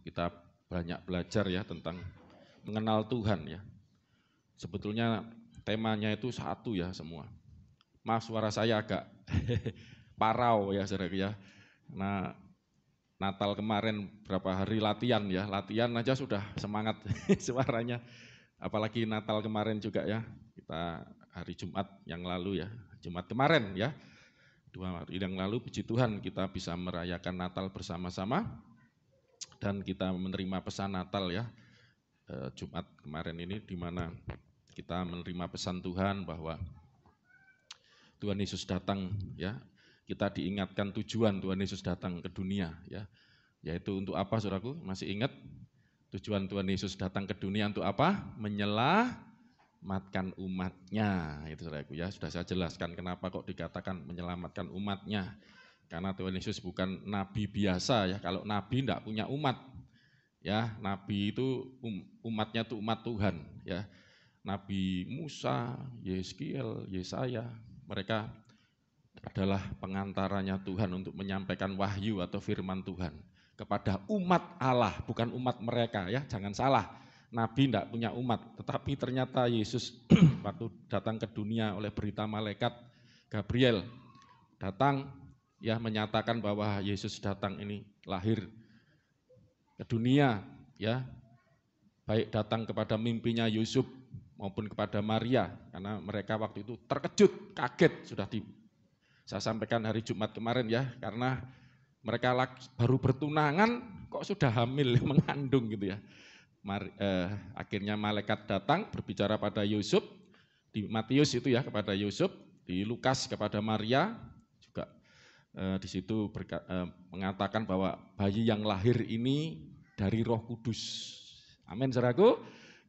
kita banyak belajar ya tentang mengenal Tuhan ya. Sebetulnya temanya itu satu ya semua. Maaf suara saya agak parau ya saudara ya. Nah, Natal kemarin berapa hari latihan aja sudah semangat suaranya. Apalagi Natal kemarin juga ya, kita hari Jumat yang lalu ya, Jumat kemarin ya, 2 hari yang lalu puji Tuhan kita bisa merayakan Natal bersama-sama dan kita menerima pesan Natal ya, Jumat kemarin ini di mana kita menerima pesan Tuhan bahwa Tuhan Yesus datang ya. Kita diingatkan tujuan Tuhan Yesus datang ke dunia ya. Yaitu untuk apa saudaraku? Masih ingat? Tujuan Tuhan Yesus datang ke dunia untuk apa? Menyelamatkan umatnya. Itu saudaraku ya, sudah saya jelaskan kenapa kok dikatakan menyelamatkan umatnya. Karena Tuhan Yesus bukan nabi biasa ya. Kalau nabi enggak punya umat. Ya, nabi itu umatnya itu umat Tuhan ya. Nabi Musa, Yeskiel, Yesaya, mereka adalah pengantaranya Tuhan untuk menyampaikan wahyu atau firman Tuhan kepada umat Allah, bukan umat mereka ya, jangan salah. Nabi tidak punya umat, tetapi ternyata Yesus waktu datang ke dunia oleh berita malaikat Gabriel datang ya menyatakan bahwa Yesus datang ini lahir ke dunia ya, baik datang kepada mimpinya Yusuf maupun kepada Maria, karena mereka waktu itu terkejut, kaget sudah saya sampaikan hari Jumat kemarin ya, karena mereka baru bertunangan kok sudah hamil, mengandung gitu ya. Akhirnya malaikat datang berbicara pada Yusuf, di Matius itu ya kepada Yusuf, di Lukas kepada Maria, juga di situ mengatakan bahwa bayi yang lahir ini dari Roh Kudus. Amin saudaraku,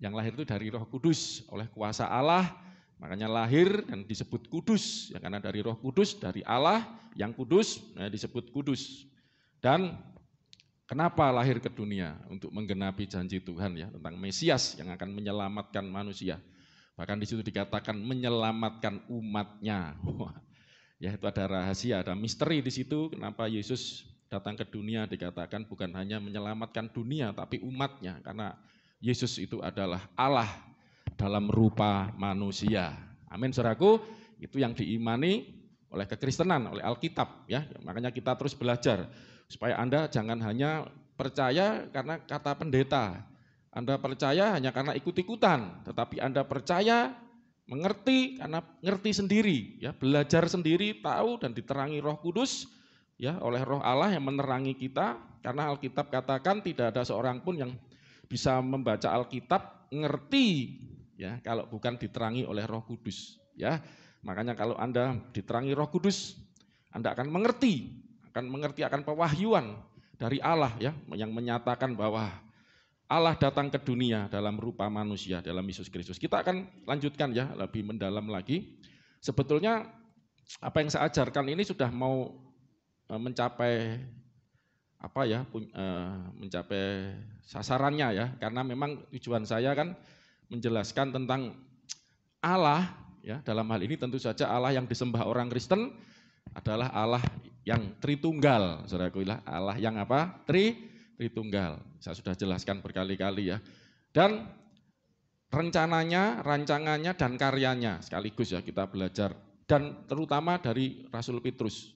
yang lahir itu dari Roh Kudus oleh kuasa Allah. Makanya lahir dan disebut kudus, ya, karena dari Roh Kudus, dari Allah yang kudus, disebut kudus. Dan kenapa lahir ke dunia? Untuk menggenapi janji Tuhan ya tentang Mesias yang akan menyelamatkan manusia. Bahkan di situ dikatakan menyelamatkan umatnya. Ya, itu ada rahasia, ada misteri di situ. Kenapa Yesus datang ke dunia dikatakan bukan hanya menyelamatkan dunia, tapi umatnya. Karena Yesus itu adalah Allah dalam rupa manusia. Amin saudaraku, itu yang diimani oleh kekristenan, oleh Alkitab ya. Makanya kita terus belajar supaya Anda jangan hanya percaya karena kata pendeta. Anda percaya hanya karena ikut-ikutan, tetapi Anda percaya mengerti karena ngerti sendiri ya, belajar sendiri, tahu dan diterangi Roh Kudus ya oleh Roh Allah yang menerangi kita, karena Alkitab katakan tidak ada seorang pun yang bisa membaca Alkitab ngerti ya kalau bukan diterangi oleh Roh Kudus ya. Makanya kalau Anda diterangi Roh Kudus, Anda akan mengerti akan pewahyuan dari Allah ya yang menyatakan bahwa Allah datang ke dunia dalam rupa manusia dalam Yesus Kristus. Kita akan lanjutkan ya lebih mendalam lagi. Sebetulnya apa yang saya ajarkan ini sudah mau mencapai mencapai sasarannya ya, karena memang tujuan saya kan menjelaskan tentang Allah ya, dalam hal ini tentu saja Allah yang disembah orang Kristen adalah Allah yang Tritunggal, saudaraku, Allah yang apa? Tritunggal. Saya sudah jelaskan berkali-kali ya. Dan rencananya, rancangannya dan karyanya sekaligus ya kita belajar, dan terutama dari Rasul Petrus.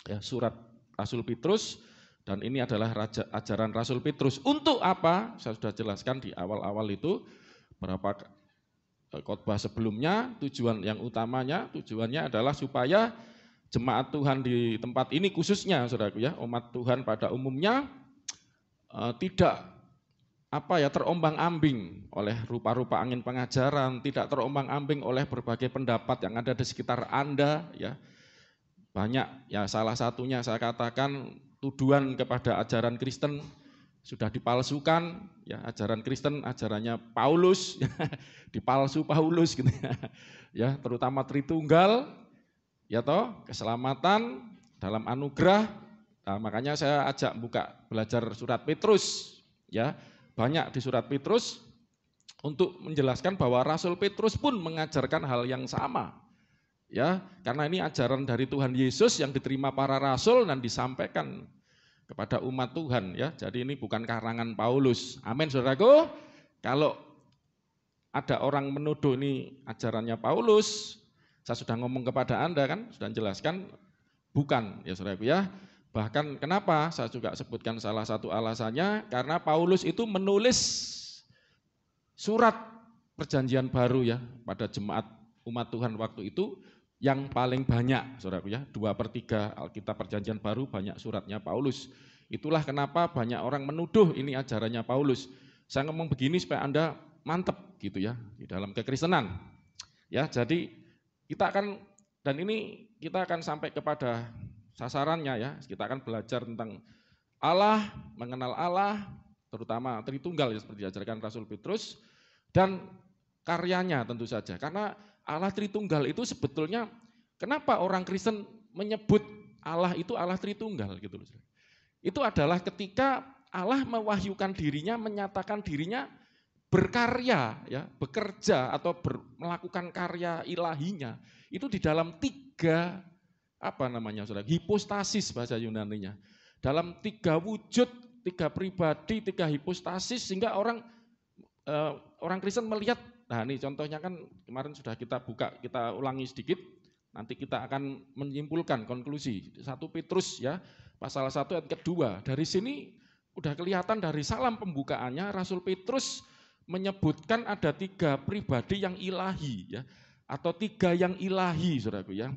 Ya, surat Rasul Petrus. Dan ini adalah ajaran Rasul Petrus. Untuk apa? Saya sudah jelaskan di awal-awal itu, beberapa khotbah sebelumnya, tujuan yang utamanya, tujuannya adalah supaya jemaat Tuhan di tempat ini khususnya, saudaraku ya, umat Tuhan pada umumnya tidak terombang-ambing oleh rupa-rupa angin pengajaran, tidak terombang-ambing oleh berbagai pendapat yang ada di sekitar Anda ya. Banyak ya, salah satunya saya katakan tuduhan kepada ajaran Kristen sudah dipalsukan ya, ajaran Kristen ajarannya Paulus dipalsu Paulus gitu ya. Ya, terutama Tritunggal ya toh, keselamatan dalam anugerah. Nah, makanya saya ajak buka belajar surat Petrus ya. Banyak di surat Petrus untuk menjelaskan bahwa Rasul Petrus pun mengajarkan hal yang sama. Ya, karena ini ajaran dari Tuhan Yesus yang diterima para rasul dan disampaikan kepada umat Tuhan ya. Jadi ini bukan karangan Paulus. Amin saudaraku. Kalau ada orang menuduh ini ajarannya Paulus, saya sudah ngomong kepada Anda kan, sudah jelaskan, bukan ya saudaraku ya. Bahkan kenapa saya juga sebutkan salah satu alasannya, karena Paulus itu menulis surat perjanjian baru ya pada jemaat umat Tuhan waktu itu yang paling banyak saudaraku ya, 2/3 Alkitab perjanjian baru banyak suratnya Paulus. Itulah kenapa banyak orang menuduh ini ajarannya Paulus. Saya ngomong begini supaya Anda mantep gitu ya di dalam kekristenan. Ya, jadi kita akan, dan ini kita akan sampai kepada sasarannya ya. Kita akan belajar tentang Allah, mengenal Allah, terutama Tritunggal ya, seperti diajarkan Rasul Petrus, dan karyanya tentu saja. Karena Allah Tritunggal itu sebetulnya, kenapa orang Kristen menyebut Allah itu Allah Tritunggal gitu loh. Itu adalah ketika Allah mewahyukan dirinya, menyatakan dirinya berkarya, ya, bekerja atau melakukan karya ilahinya itu di dalam 3 hipostasis bahasa Yunaninya. Dalam 3 wujud, 3 pribadi, 3 hipostasis sehingga orang Kristen melihat. Nah, ini contohnya kan kemarin sudah kita buka, kita ulangi sedikit. Nanti kita akan menyimpulkan konklusi 1 Petrus ya, pasal 1 ayat kedua. Dari sini udah kelihatan dari salam pembukaannya Rasul Petrus menyebutkan ada 3 pribadi yang ilahi ya, atau 3 yang ilahi saudaraku ya.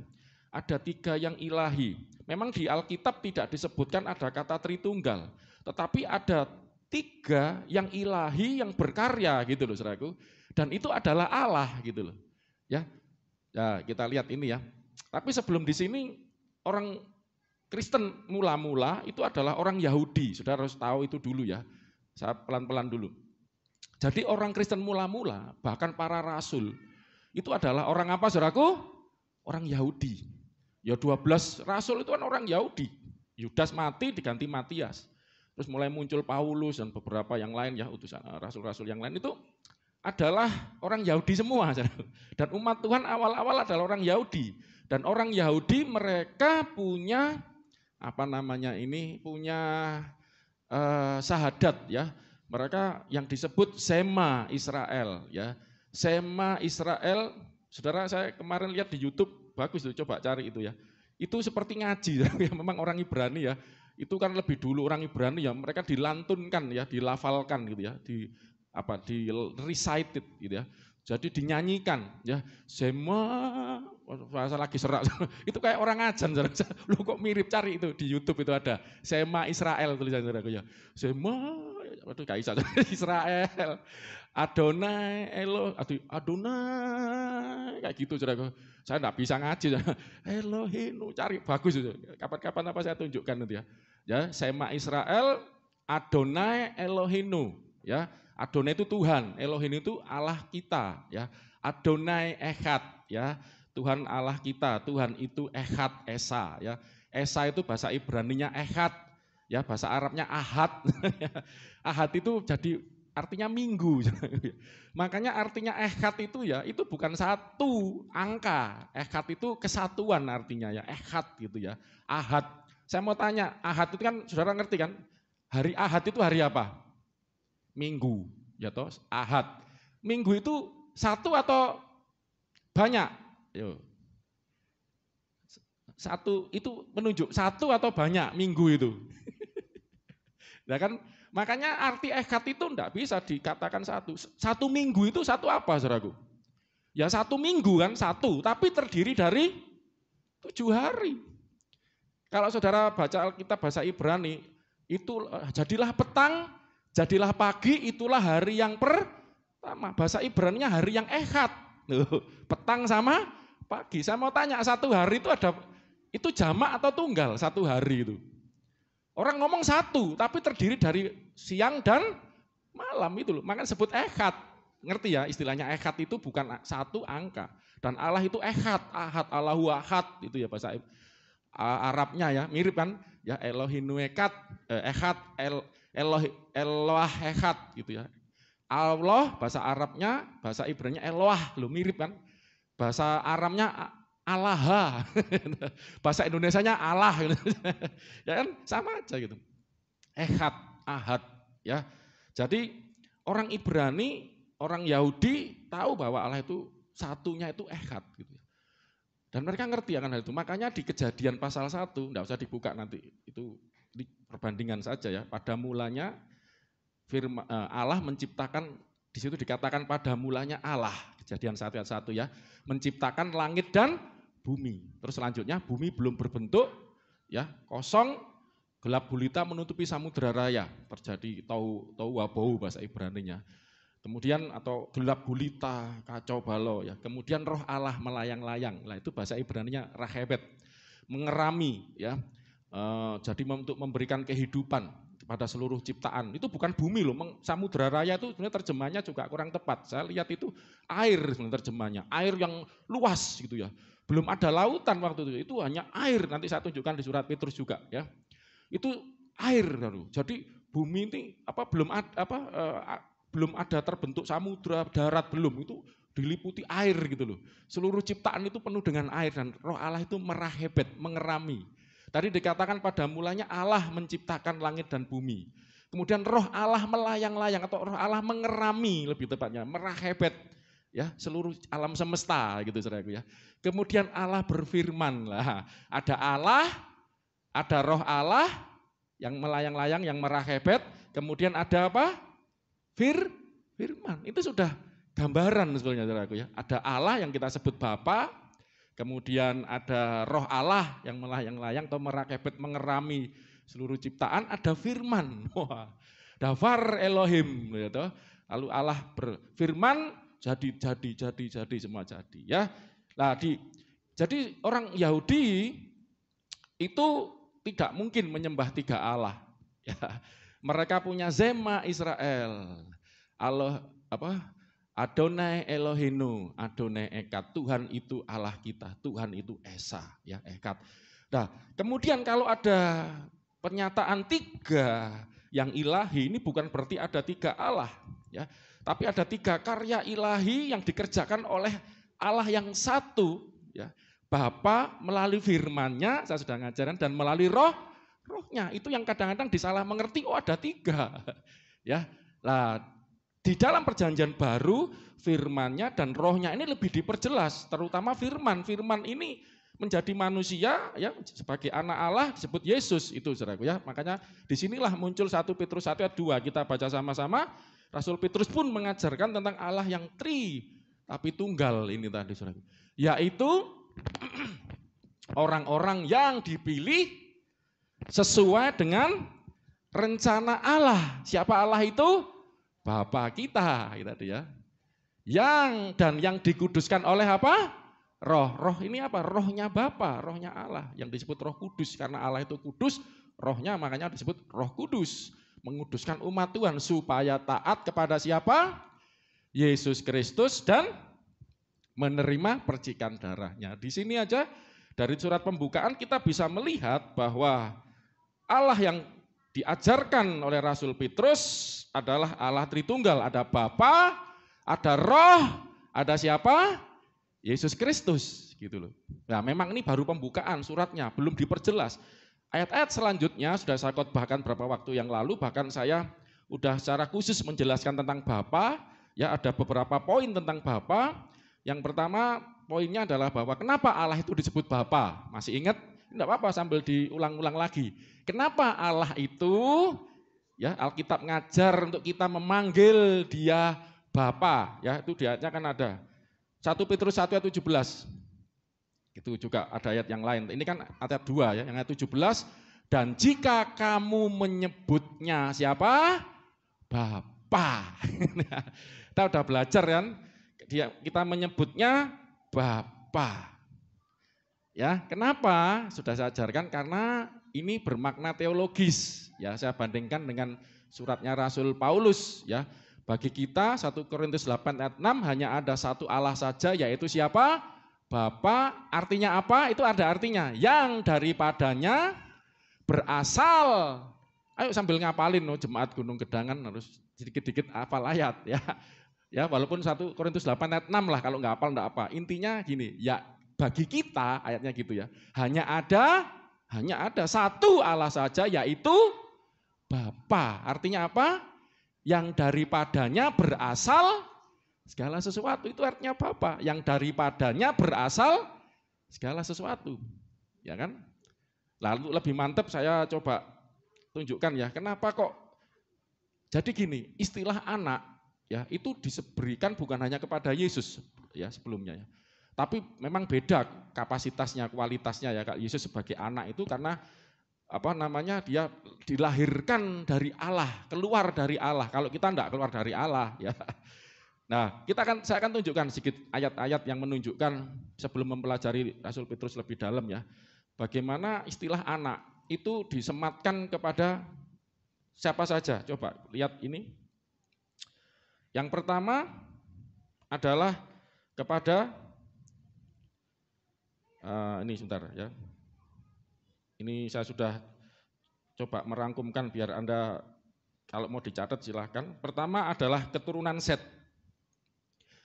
Ada 3 yang ilahi. Memang di Alkitab tidak disebutkan ada kata Tritunggal, tetapi ada 3 yang ilahi yang berkarya gitu loh saudaraku. Dan itu adalah Allah gitu loh. Ya. Ya, kita lihat ini ya. Tapi sebelum di sini orang Kristen mula-mula itu adalah orang Yahudi. Saudara harus tahu itu dulu ya. Saya pelan-pelan dulu. Jadi orang Kristen mula-mula, bahkan para rasul, itu adalah orang apa saudaraku? Orang Yahudi. Ya 12 rasul itu kan orang Yahudi. Yudas mati diganti Matias. Terus mulai muncul Paulus dan beberapa yang lain ya, utusan rasul-rasul yang lain itu adalah orang Yahudi semua. Dan umat Tuhan awal-awal adalah orang Yahudi. Dan orang Yahudi mereka punya punya syahadat ya. Mereka yang disebut Sema Israel ya. Sema Israel, saudara saya kemarin lihat di YouTube, bagus tuh, coba cari itu ya. Itu seperti ngaji ya, memang orang Ibrani ya. Itu kan lebih dulu orang Ibrani ya, mereka dilantunkan ya, dilafalkan gitu ya, di recited gitu ya. Jadi dinyanyikan ya, Sema, bahasa lagi serak. Itu kayak orang ajan, lu kok mirip, cari itu di YouTube itu ada. Sema Israel tulisan saudaraku ya. Sema, waduh gak bisa, Israel. Adonai, Adonai, kayak gitu saudaraku. Saya enggak bisa ngaji. Elohim, cari bagus itu. Kapan-kapan saya tunjukkan nanti ya. Ya, Sema Israel, Adonai Elohim ya. Adonai itu Tuhan, Elohim itu Allah kita ya. Adonai Echad ya. Tuhan Allah kita, Tuhan itu Echad, Esa ya. Esa itu bahasa Ibraninya Echad ya, bahasa Arabnya Ahad. Ahad itu jadi artinya minggu. Makanya artinya Echad itu ya, itu bukan 1 angka. Echad itu kesatuan artinya ya, Echad gitu ya. Ahad. Saya mau tanya, Ahad itu kan saudara ngerti kan? Hari Ahad itu hari apa? Minggu, ya toh, Ahad. Minggu itu 1 atau banyak? Yo. 1 itu menunjuk 1 atau banyak minggu itu. Nah kan, makanya arti Echad itu enggak bisa dikatakan 1. 1 minggu itu 1 apa saudaraku? Ya 1 minggu kan 1, tapi terdiri dari 7 hari. Kalau saudara baca Alkitab bahasa Ibrani, itu jadilah petang, jadilah pagi, itulah hari yang pertama. Bahasa Ibraninya hari yang Echad. Petang sama pagi. Saya mau tanya, 1 hari itu jamak atau tunggal 1 hari itu? Orang ngomong 1, tapi terdiri dari siang dan malam itu loh. Makanya sebut Echad. Ngerti ya istilahnya Echad itu bukan 1 angka. Dan Allah itu Echad, Ahad, Allahu Ahad itu ya bahasa Arabnya ya, mirip kan? Ya Elohim Echad, Eloah Echad gitu ya. Allah bahasa Arabnya, bahasa Ibraninya Eloah, lo mirip kan? Bahasa Aramnya Allah. Bahasa Indonesianya Allah. Ya kan sama aja gitu. Ehad, ahad, ya. Jadi orang Ibrani, orang Yahudi tahu bahwa Allah itu satunya itu ehad gitu. Dan mereka ngerti akan hal itu. Makanya di Kejadian pasal 1, enggak usah dibuka nanti, itu di perbandingan saja ya. Pada mulanya Allah menciptakan, di situ dikatakan pada mulanya Allah, Kejadian 1 ayat 1 ya, menciptakan langit dan bumi. Terus selanjutnya bumi belum berbentuk, ya, kosong, gelap gulita menutupi samudera raya. Terjadi tohu wabou bahasa Ibraninya. Kemudian atau gelap gulita, kacau balau ya. Kemudian roh Allah melayang-layang. Nah, itu bahasa Ibraninya rahebet, mengerami ya. Jadi untuk memberikan kehidupan kepada seluruh ciptaan. Itu bukan bumi loh, samudera raya itu sebenarnya terjemahnya juga kurang tepat. Saya lihat itu air sebenarnya terjemahnya, air yang luas gitu ya. Belum ada lautan waktu itu hanya air. Nanti saya tunjukkan di surat Petrus juga ya. Itu air lalu. Jadi bumi ini belum ada terbentuk samudera, darat belum, itu diliputi air gitu loh. Seluruh ciptaan itu penuh dengan air dan roh Allah itu merahebet, mengerami. Tadi dikatakan pada mulanya Allah menciptakan langit dan bumi. Kemudian roh Allah melayang-layang atau roh Allah mengerami lebih tepatnya, merahebet ya seluruh alam semesta gitu saudaraku ya. Kemudian Allah berfirman lah, ada Allah, ada roh Allah yang melayang-layang, yang merahebet, kemudian ada apa? Firman. Itu sudah gambaran sebenarnya saudaraku ya. Ada Allah yang kita sebut Bapa, kemudian ada roh Allah yang melayang-layang atau merakebet, mengerami seluruh ciptaan, ada firman. Wah, dafar Elohim. Gitu. Lalu Allah berfirman, jadi, semua jadi. Ya. Nah, jadi orang Yahudi itu tidak mungkin menyembah 3 Allah. Ya. Mereka punya Zema Israel. Allah Adonai Elohenu, Adonai Ekat, Tuhan itu Allah kita, Tuhan itu Esa, ya Ekat. Nah, kemudian kalau ada pernyataan 3 yang ilahi, ini bukan berarti ada 3 Allah, ya, tapi ada 3 karya ilahi yang dikerjakan oleh Allah yang satu, ya, Bapa melalui firman-Nya, saya sudah ngajarin, dan melalui rohnya, itu yang kadang-kadang disalah mengerti, oh ada 3, ya, lah. Di dalam perjanjian baru, firman-Nya dan rohnya ini lebih diperjelas, terutama firman. Firman ini menjadi manusia ya sebagai anak Allah disebut Yesus itu saudaraku ya. Makanya disinilah muncul 1 Petrus 1 ayat 2, kita baca sama-sama. Rasul Petrus pun mengajarkan tentang Allah yang tapi tunggal ini tadi saudaraku. Yaitu orang-orang yang dipilih sesuai dengan rencana Allah. Siapa Allah itu? Bapa kita tadi ya. Yang dikuduskan oleh apa? Roh ini apa? Rohnya Bapa, rohnya Allah yang disebut Roh Kudus, karena Allah itu kudus, rohnya makanya disebut Roh Kudus, menguduskan umat Tuhan supaya taat kepada siapa? Yesus Kristus dan menerima percikan darahnya. Di sini aja dari surat pembukaan kita bisa melihat bahwa Allah yang diajarkan oleh Rasul Petrus adalah Allah Tritunggal, ada Bapa, ada Roh, ada siapa? Yesus Kristus gitu loh. Nah, memang ini baru pembukaan suratnya, belum diperjelas. Ayat-ayat selanjutnya sudah saya khotbahkan beberapa waktu yang lalu, bahkan saya udah secara khusus menjelaskan tentang Bapa, ya ada beberapa poin tentang Bapa. Yang pertama poinnya adalah bahwa kenapa Allah itu disebut Bapa? Masih ingat? Tidak apa-apa sambil diulang-ulang lagi. Kenapa Allah itu, ya Alkitab ngajar untuk kita memanggil dia Bapa, ya itu di ayatnya kan ada. 1 Petrus 1 ayat 17. Itu juga ada ayat yang lain. Ini kan ayat 2 ya, yang ayat 17. Dan jika kamu menyebutnya siapa? Bapa. Kita udah belajar kan, kita menyebutnya Bapa. Ya, kenapa? Sudah saya ajarkan karena ini bermakna teologis. Ya, saya bandingkan dengan suratnya Rasul Paulus. Ya, bagi kita 1 Korintus 8 ayat 6 hanya ada satu Allah saja, yaitu siapa? Bapa. Artinya apa? Itu ada artinya. Yang daripadanya berasal. Ayo sambil ngapalin, jemaat Gunung Gedangan harus sedikit-sedikit hafal ayat. Ya, ya walaupun 1 Korintus 8 ayat 6 lah, kalau nggak hafal nggak apa. Intinya gini, ya. Bagi kita ayatnya gitu ya, hanya ada satu Allah saja, yaitu Bapa. Artinya apa? Yang daripadanya berasal segala sesuatu. Itu artinya Bapa. Yang daripadanya berasal segala sesuatu. Ya kan? Lalu lebih mantap saya coba tunjukkan ya. Kenapa kok? Jadi gini, istilah anak ya itu diberikan bukan hanya kepada Yesus ya sebelumnya ya. Tapi memang beda kapasitasnya, kualitasnya ya Kak Yesus sebagai anak itu karena dia dilahirkan dari Allah, keluar dari Allah. Kalau kita enggak keluar dari Allah ya. Nah, saya akan tunjukkan sedikit ayat-ayat yang menunjukkan sebelum mempelajari Rasul Petrus lebih dalam ya. Bagaimana istilah anak itu disematkan kepada siapa saja. Coba lihat ini. Yang pertama adalah kepada ini sebentar ya. Ini saya sudah coba merangkumkan biar Anda kalau mau dicatat silahkan. Pertama adalah keturunan Set.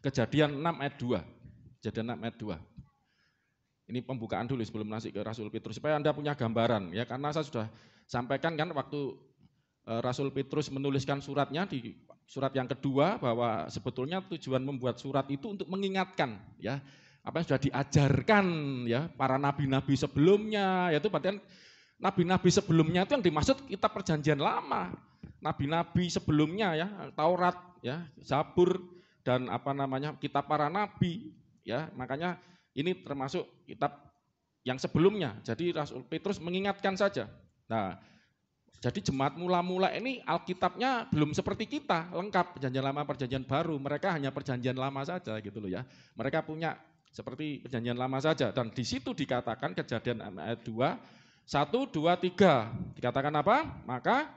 Kejadian 6 ayat 2. Kejadian 6 ayat 2. Ini pembukaan dulu sebelum masuk ke Rasul Petrus supaya Anda punya gambaran ya, karena saya sudah sampaikan kan waktu Rasul Petrus menuliskan suratnya di surat yang kedua bahwa sebetulnya tujuan membuat surat itu untuk mengingatkan ya apa yang sudah diajarkan ya para nabi-nabi sebelumnya, yaitu berarti nabi-nabi sebelumnya itu yang dimaksud kitab perjanjian lama. Nabi-nabi sebelumnya ya, Taurat ya, Zabur dan kitab para nabi ya. Makanya ini termasuk kitab yang sebelumnya. Jadi Rasul Petrus mengingatkan saja. Nah, jadi jemaat mula-mula ini Alkitabnya belum seperti kita, lengkap perjanjian lama, perjanjian baru. Mereka hanya perjanjian lama saja gitu loh ya. Mereka punya seperti perjanjian lama saja. Dan di situ dikatakan Kejadian ayat 2, 1, 2, 3. Dikatakan apa? Maka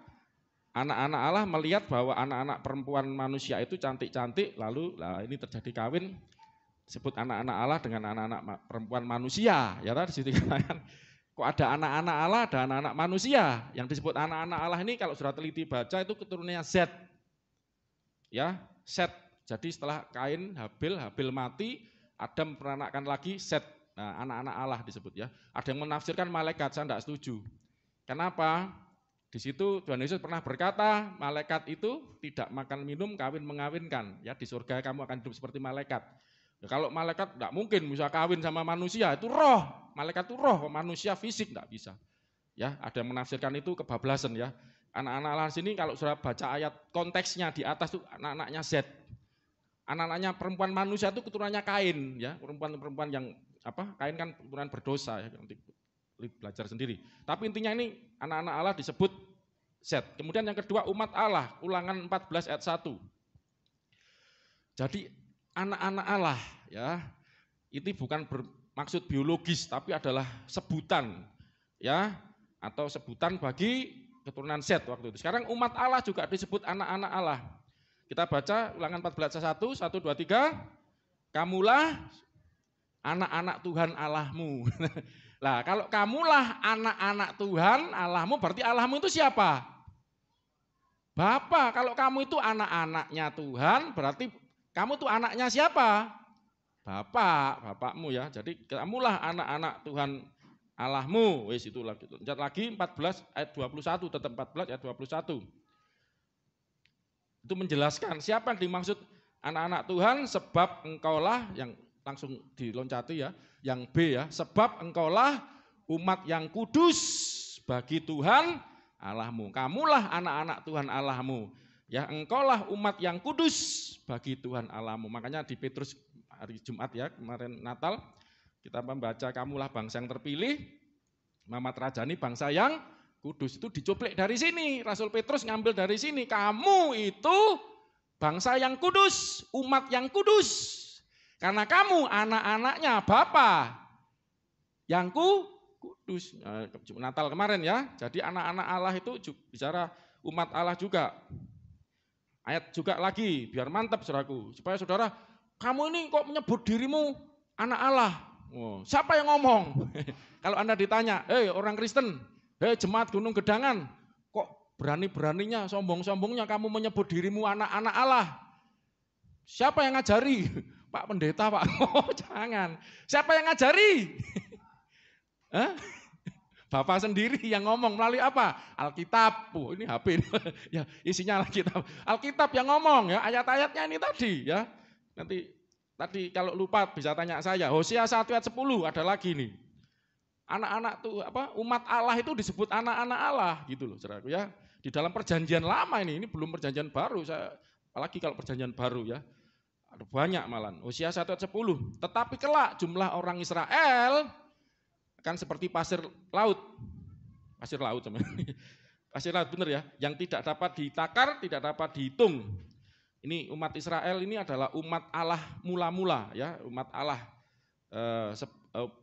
anak-anak Allah melihat bahwa anak-anak perempuan manusia itu cantik-cantik, lalu ini terjadi kawin, disebut anak-anak Allah dengan anak-anak perempuan manusia. Ya tadi situ dikatakan. Kok ada anak-anak Allah, ada anak-anak manusia. Yang disebut anak-anak Allah ini kalau sudah teliti baca itu keturunannya Z. Ya, Set. Jadi setelah Kain, Habil mati, Adam meranakkan lagi Set. Nah, anak-anak Allah disebut ya. Ada yang menafsirkan malaikat, saya tidak setuju. Kenapa? Di situ Tuhan Yesus pernah berkata, malaikat itu tidak makan minum, kawin mengawinkan. Ya, di surga kamu akan hidup seperti malaikat. Ya, kalau malaikat tidak mungkin bisa kawin sama manusia, itu roh. Malaikat itu roh, manusia fisik tidak bisa. Ya, ada yang menafsirkan itu kebablasan ya. Anak-anak Allah sini kalau sudah baca ayat konteksnya di atas itu anak-anaknya Z. Anak-anaknya perempuan manusia itu keturunannya Kain ya, perempuan-perempuan yang Kain kan keturunan berdosa ya, nanti belajar sendiri. Tapi intinya ini anak-anak Allah disebut Z. Kemudian yang kedua umat Allah, Ulangan 14 ayat 1. Jadi anak-anak Allah ya, itu bukan bermaksud biologis tapi adalah sebutan ya, atau sebutan bagi keturunan Z waktu itu. Sekarang umat Allah juga disebut anak-anak Allah. Kita baca Ulangan 14 ayat 1, 1, 2, 3. Kamulah anak-anak Tuhan Allahmu. Nah, kalau kamulah anak-anak Tuhan Allahmu, berarti Allahmu itu siapa? Bapa. Kalau kamu itu anak-anaknya Tuhan, berarti kamu tuh anaknya siapa? Bapakmu ya. Jadi kamulah anak-anak Tuhan Allahmu. Wis itu lagi. Lanjut lagi 14 ayat 21, tetap 14 ayat 21. Itu menjelaskan siapa yang dimaksud anak-anak Tuhan, sebab engkaulah yang langsung diloncati ya, yang B ya, sebab engkaulah umat yang kudus bagi Tuhan Allahmu. Kamulah anak-anak Tuhan Allahmu. Ya, engkaulah umat yang kudus bagi Tuhan Allahmu. Makanya di Petrus hari Jumat ya, kemarin Natal, kita membaca kamulah bangsa yang terpilih, Mamat Rajani bangsa yang kudus. Itu dicuplik dari sini, Rasul Petrus ngambil dari sini. Kamu itu bangsa yang kudus, umat yang kudus. Karena kamu anak-anaknya Bapa yang kudus. Natal kemarin ya, jadi anak-anak Allah itu bicara umat Allah juga. Ayat juga lagi, biar mantap saudaraku. Supaya saudara, kamu ini kok menyebut dirimu anak Allah. Oh, siapa yang ngomong? Kalau Anda ditanya, orang Kristen, jemaat Gunung Gedangan, kok berani-beraninya, sombong-sombongnya kamu menyebut dirimu anak-anak Allah? Siapa yang ngajari? Pak Pendeta, Pak. Oh, jangan. Siapa yang ngajari? Bapa sendiri yang ngomong melalui apa? Alkitab. Ini HP ini. Ya, isinya Alkitab. Alkitab yang ngomong ya, ayat-ayatnya ini tadi ya. Nanti tadi kalau lupa bisa tanya saya. Hosea 1 ayat 10 ada lagi nih. Anak-anak tuh umat Allah itu disebut anak-anak Allah gitu loh, saudaraku ya. Di dalam perjanjian lama ini belum perjanjian baru, apalagi kalau perjanjian baru ya. Ada banyak malah. Hosea 1 ayat 10. Tetapi kelak jumlah orang Israel akan seperti pasir laut. Pasir laut teman-teman. Pasir laut benar ya, yang tidak dapat ditakar, tidak dapat dihitung. Ini umat Israel ini adalah umat Allah mula-mula ya, umat Allah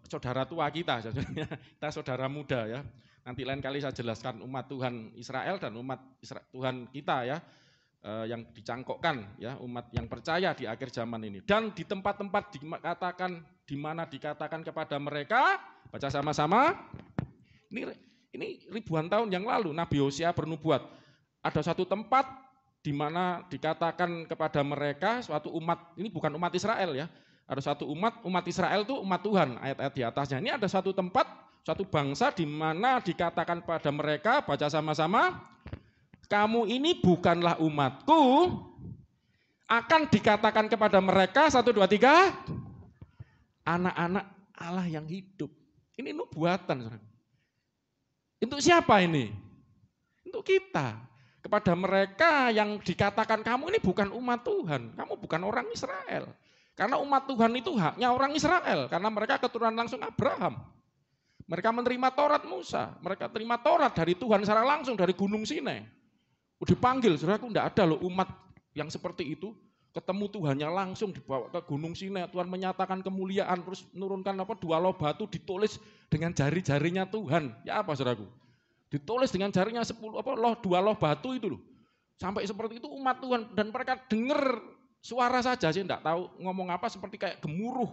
saudara tua kita saudara muda ya. Nanti lain kali saya jelaskan umat Tuhan Israel dan umat Tuhan kita ya, yang dicangkokkan ya, umat yang percaya di akhir zaman ini. Dan di tempat-tempat dikatakan, di mana dikatakan kepada mereka, baca sama-sama. Ini ribuan tahun yang lalu Nabi Hosea bernubuat. Ada satu tempat di mana dikatakan kepada mereka, suatu umat, ini bukan umat Israel ya. Ada satu umat Israel itu umat Tuhan, ayat-ayat di atasnya. Ini ada satu tempat, suatu bangsa di mana dikatakan pada mereka, baca sama-sama, kamu ini bukanlah umatku, akan dikatakan kepada mereka, 1, 2, 3, anak-anak Allah yang hidup. Ini nubuatan. Untuk siapa ini? Untuk kita. Kepada mereka yang dikatakan kamu ini bukan umat Tuhan, kamu bukan orang Israel. Karena umat Tuhan itu haknya orang Israel, karena mereka keturunan langsung Abraham. Mereka menerima Taurat Musa, mereka terima Taurat dari Tuhan secara langsung dari Gunung Sinai. Dipanggil, saudaraku, enggak ada loh umat yang seperti itu, ketemu Tuhannya langsung dibawa ke Gunung Sinai, Tuhan menyatakan kemuliaan, terus menurunkan 2 loh batu ditulis dengan jari-jarinya Tuhan. Ya apa saudaraku? Ditulis dengan jarinya 2 loh batu itu loh. Sampai seperti itu umat Tuhan, dan mereka dengar suara saja sih, enggak tahu ngomong apa, seperti kayak gemuruh,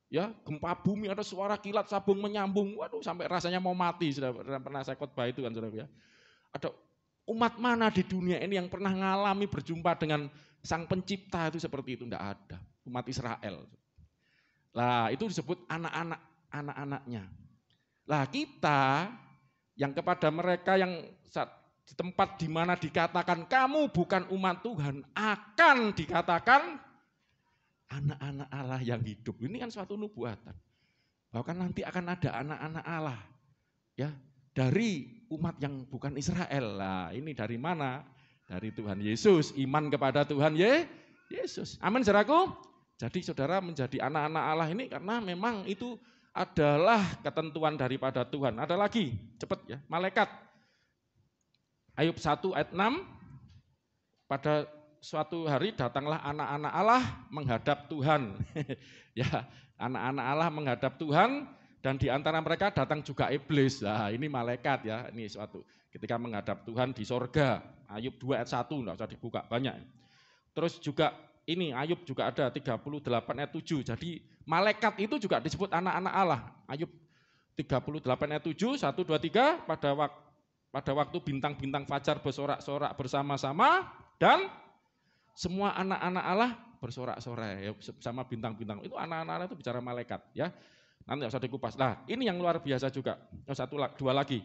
ya gempa bumi, ada suara kilat sabung menyambung, waduh sampai rasanya mau mati. Sudah pernah saya khotbah itu kan saudara ya. Ada umat mana di dunia ini yang pernah ngalami berjumpa dengan Sang Pencipta itu seperti itu? Enggak ada. Umat Israel. Lah itu disebut anak-anaknya. Lah kita yang kepada mereka yang di tempat di mana dikatakan kamu bukan umat Tuhan, akan dikatakan anak-anak Allah yang hidup. Ini kan suatu nubuatan. Bahkan nanti akan ada anak-anak Allah ya, dari umat yang bukan Israel. Lah ini dari mana? Dari Tuhan Yesus, iman kepada Tuhan Yesus. Amin saudaraku. Jadi saudara menjadi anak-anak Allah ini karena memang itu adalah ketentuan daripada Tuhan. Ada lagi, cepat ya, malaikat. Ayub 1 ayat 6, pada suatu hari datanglah anak-anak Allah menghadap Tuhan. Ya, anak-anak Allah menghadap Tuhan, dan di antara mereka datang juga iblis. Nah, ini malaikat ya, ini suatu ketika menghadap Tuhan di sorga. Ayub 2 ayat 1, enggak usah dibuka banyak. Terus juga ini Ayub juga ada 38 ayat 7. Jadi malaikat itu juga disebut anak-anak Allah. Ayub 38 ayat 7, 1, 2, 3, pada waktu bintang-bintang fajar bersorak-sorak bersama-sama, dan semua anak-anak Allah bersorak-sorai ya, sama bintang-bintang. Itu anak-anak Allah itu bicara malaikat ya. Nanti nggak usah dikupas. Nah, ini yang luar biasa juga. Dua lagi.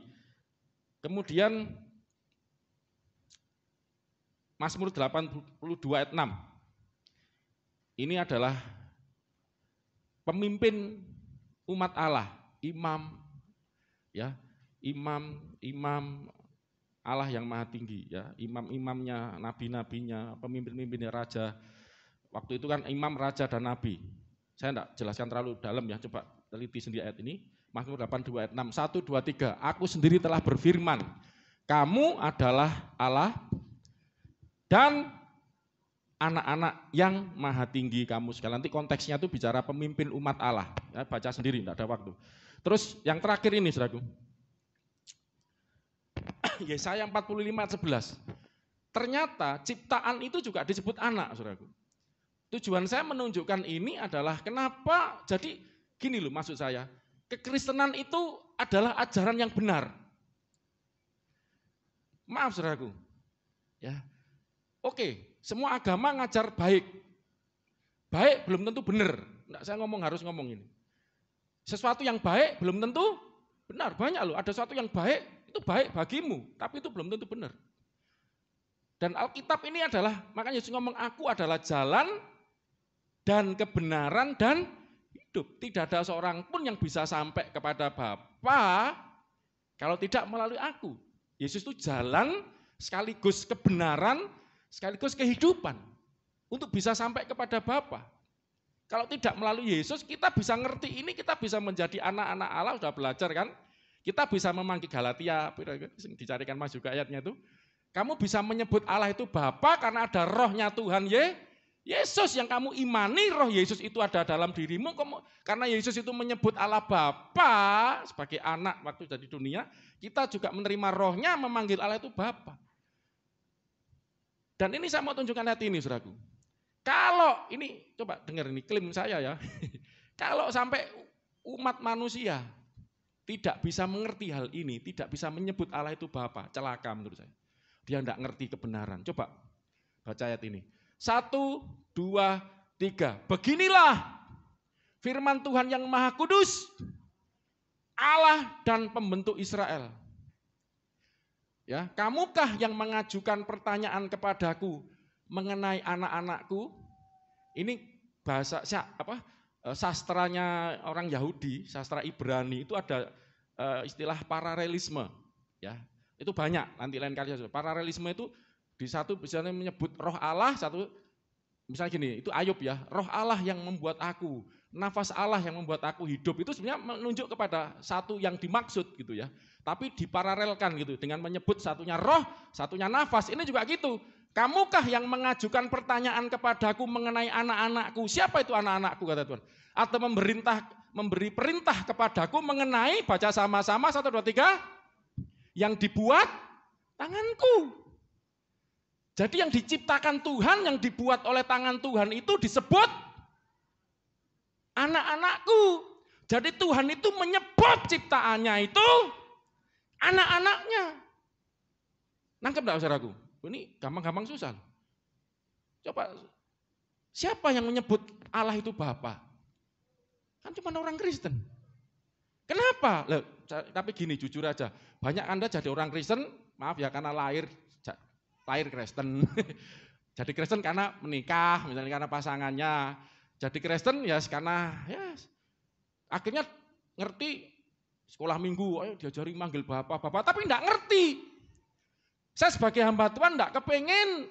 Kemudian Mazmur 82 ayat 6. Ini adalah pemimpin umat Allah, imam ya. Imam Allah yang maha tinggi ya, imam-imamnya, nabi-nabinya, pemimpin-pemimpinnya, raja. Waktu itu kan imam, raja, dan nabi. Saya tidak jelaskan terlalu dalam ya, coba teliti sendiri ayat ini. Mazmur 82 ayat 6, 1, 2, 3. Aku sendiri telah berfirman, kamu adalah Allah dan anak-anak yang maha tinggi kamu sekalian. Nanti konteksnya itu bicara pemimpin umat Allah. Ya, baca sendiri, tidak ada waktu. Terus yang terakhir ini saudaraku. Yesaya 45 ayat 11. Ternyata ciptaan itu juga disebut anak, saudaraku. Tujuan saya menunjukkan ini adalah kenapa, jadi gini loh maksud saya, kekristenan itu adalah ajaran yang benar. Maaf saudaraku. Ya. Oke, semua agama ngajar baik. Baik belum tentu benar. Nggak, saya harus ngomong ini. Sesuatu yang baik belum tentu Benar, banyak loh. Ada sesuatu yang baik, itu baik bagimu, tapi itu belum tentu benar. Dan Alkitab ini adalah, makanya Yesus ngomong, aku adalah jalan dan kebenaran dan hidup. Tidak ada seorang pun yang bisa sampai kepada Bapa kalau tidak melalui aku. Yesus itu jalan sekaligus kebenaran, sekaligus kehidupan untuk bisa sampai kepada Bapa. Kalau tidak melalui Yesus, kita bisa ngerti ini, kita bisa menjadi anak-anak Allah, sudah belajar kan? Kita bisa memanggil Galatia, dicarikan Mas juga ayatnya itu. Kamu bisa menyebut Allah itu Bapa karena ada rohnya Tuhan Yesus yang kamu imani, roh Yesus itu ada dalam dirimu. Karena Yesus itu menyebut Allah Bapa sebagai anak waktu dari dunia, kita juga menerima rohnya memanggil Allah itu Bapa. Dan ini saya mau tunjukkan hati ini, saudaraku. Kalau ini, coba dengar ini klaim saya ya. Kalau sampai umat manusia tidak bisa mengerti hal ini, tidak bisa menyebut Allah itu Bapa, celaka menurut saya. Dia tidak ngerti kebenaran. Coba baca ayat ini. 1, 2, 3. Beginilah firman Tuhan yang Maha Kudus, Allah dan pembentuk Israel. Ya, kamukah yang mengajukan pertanyaan kepadaku mengenai anak-anakku? Ini bahasa sastranya orang Yahudi, sastra Ibrani itu ada istilah paralelisme, ya. Itu banyak, nanti lain kali. Paralelisme itu di satu misalnya menyebut roh Allah, satu misalnya gini, itu Ayub ya, roh Allah yang membuat aku, nafas Allah yang membuat aku hidup, itu sebenarnya menunjuk kepada satu yang dimaksud gitu ya. Tapi diparalelkan gitu dengan menyebut satunya roh, satunya nafas. Ini juga gitu. Kamukah yang mengajukan pertanyaan kepadaku mengenai anak-anakku? Siapa itu anak-anakku kata Tuhan? Atau memberi perintah kepadaku mengenai, baca sama-sama 1, 2, 3, yang dibuat tanganku. Jadi yang diciptakan Tuhan, yang dibuat oleh tangan Tuhan itu disebut anak-anakku. Jadi Tuhan itu menyebut ciptaannya itu anak-anaknya. Nangkep enggak saudaraku? Ini gampang-gampang susah. Coba, siapa yang menyebut Allah itu Bapa? Kan cuma orang Kristen. Kenapa? Loh, tapi gini, jujur aja. Banyak Anda jadi orang Kristen, maaf ya karena lahir Kristen. Jadi Kristen karena menikah, misalnya karena pasangannya. Jadi Kristen ya karena ya akhirnya ngerti sekolah minggu, ayo diajari manggil Bapak, tapi enggak ngerti. Saya sebagai hamba Tuhan enggak kepengen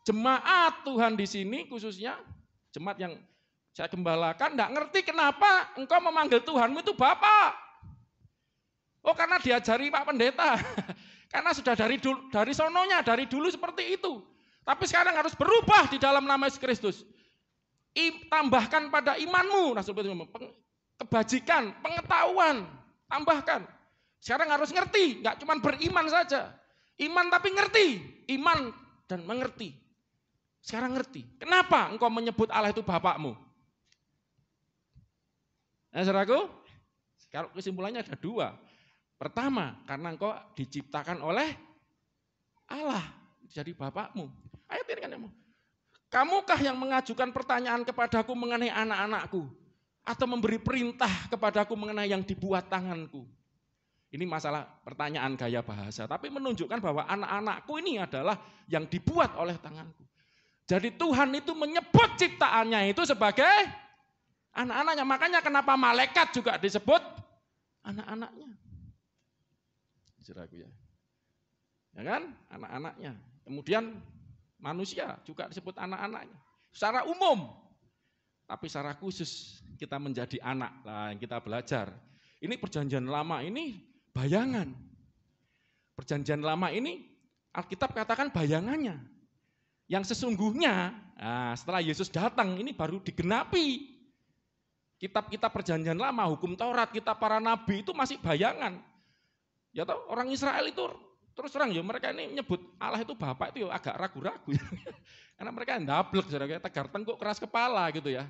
jemaat Tuhan di sini khususnya jemaat yang saya gembalakan enggak ngerti kenapa engkau memanggil Tuhanmu itu Bapak. Oh karena diajari Pak Pendeta. Karena sudah dari sononya, dari dulu seperti itu. Tapi sekarang harus berubah di dalam nama Yesus Kristus. Tambahkan pada imanmu, kebajikan, pengetahuan, tambahkan. Sekarang harus ngerti, enggak cuma beriman saja. Iman tapi ngerti, iman dan mengerti. Sekarang ngerti. Kenapa engkau menyebut Allah itu Bapakmu? Nah, saudaraku, kalau kesimpulannya ada 2. Pertama, karena engkau diciptakan oleh Allah, jadi Bapakmu. Ayat ini kan, kamukah yang mengajukan pertanyaan kepadaku mengenai anak-anakku, atau memberi perintah kepadaku mengenai yang dibuat tanganku? Ini masalah pertanyaan gaya bahasa, tapi menunjukkan bahwa anak-anakku ini adalah yang dibuat oleh tanganku. Jadi Tuhan itu menyebut ciptaannya itu sebagai anak-anaknya. Makanya kenapa malaikat juga disebut anak-anaknya. Saudaraku ya. Ya kan? Anak-anaknya. Kemudian manusia juga disebut anak-anaknya. Secara umum. Tapi secara khusus kita menjadi anak lah yang kita belajar. Ini perjanjian lama ini bayangan. Perjanjian lama ini Alkitab katakan bayangannya. Yang sesungguhnya setelah Yesus datang ini baru digenapi. Kitab-kitab perjanjian lama, hukum Taurat, kitab para nabi itu masih bayangan. Ya toh, orang Israel itu terus terang ya mereka ini menyebut Allah itu Bapak itu ya agak ragu-ragu. Karena mereka ndablek, tegar tengkuk, keras kepala gitu ya.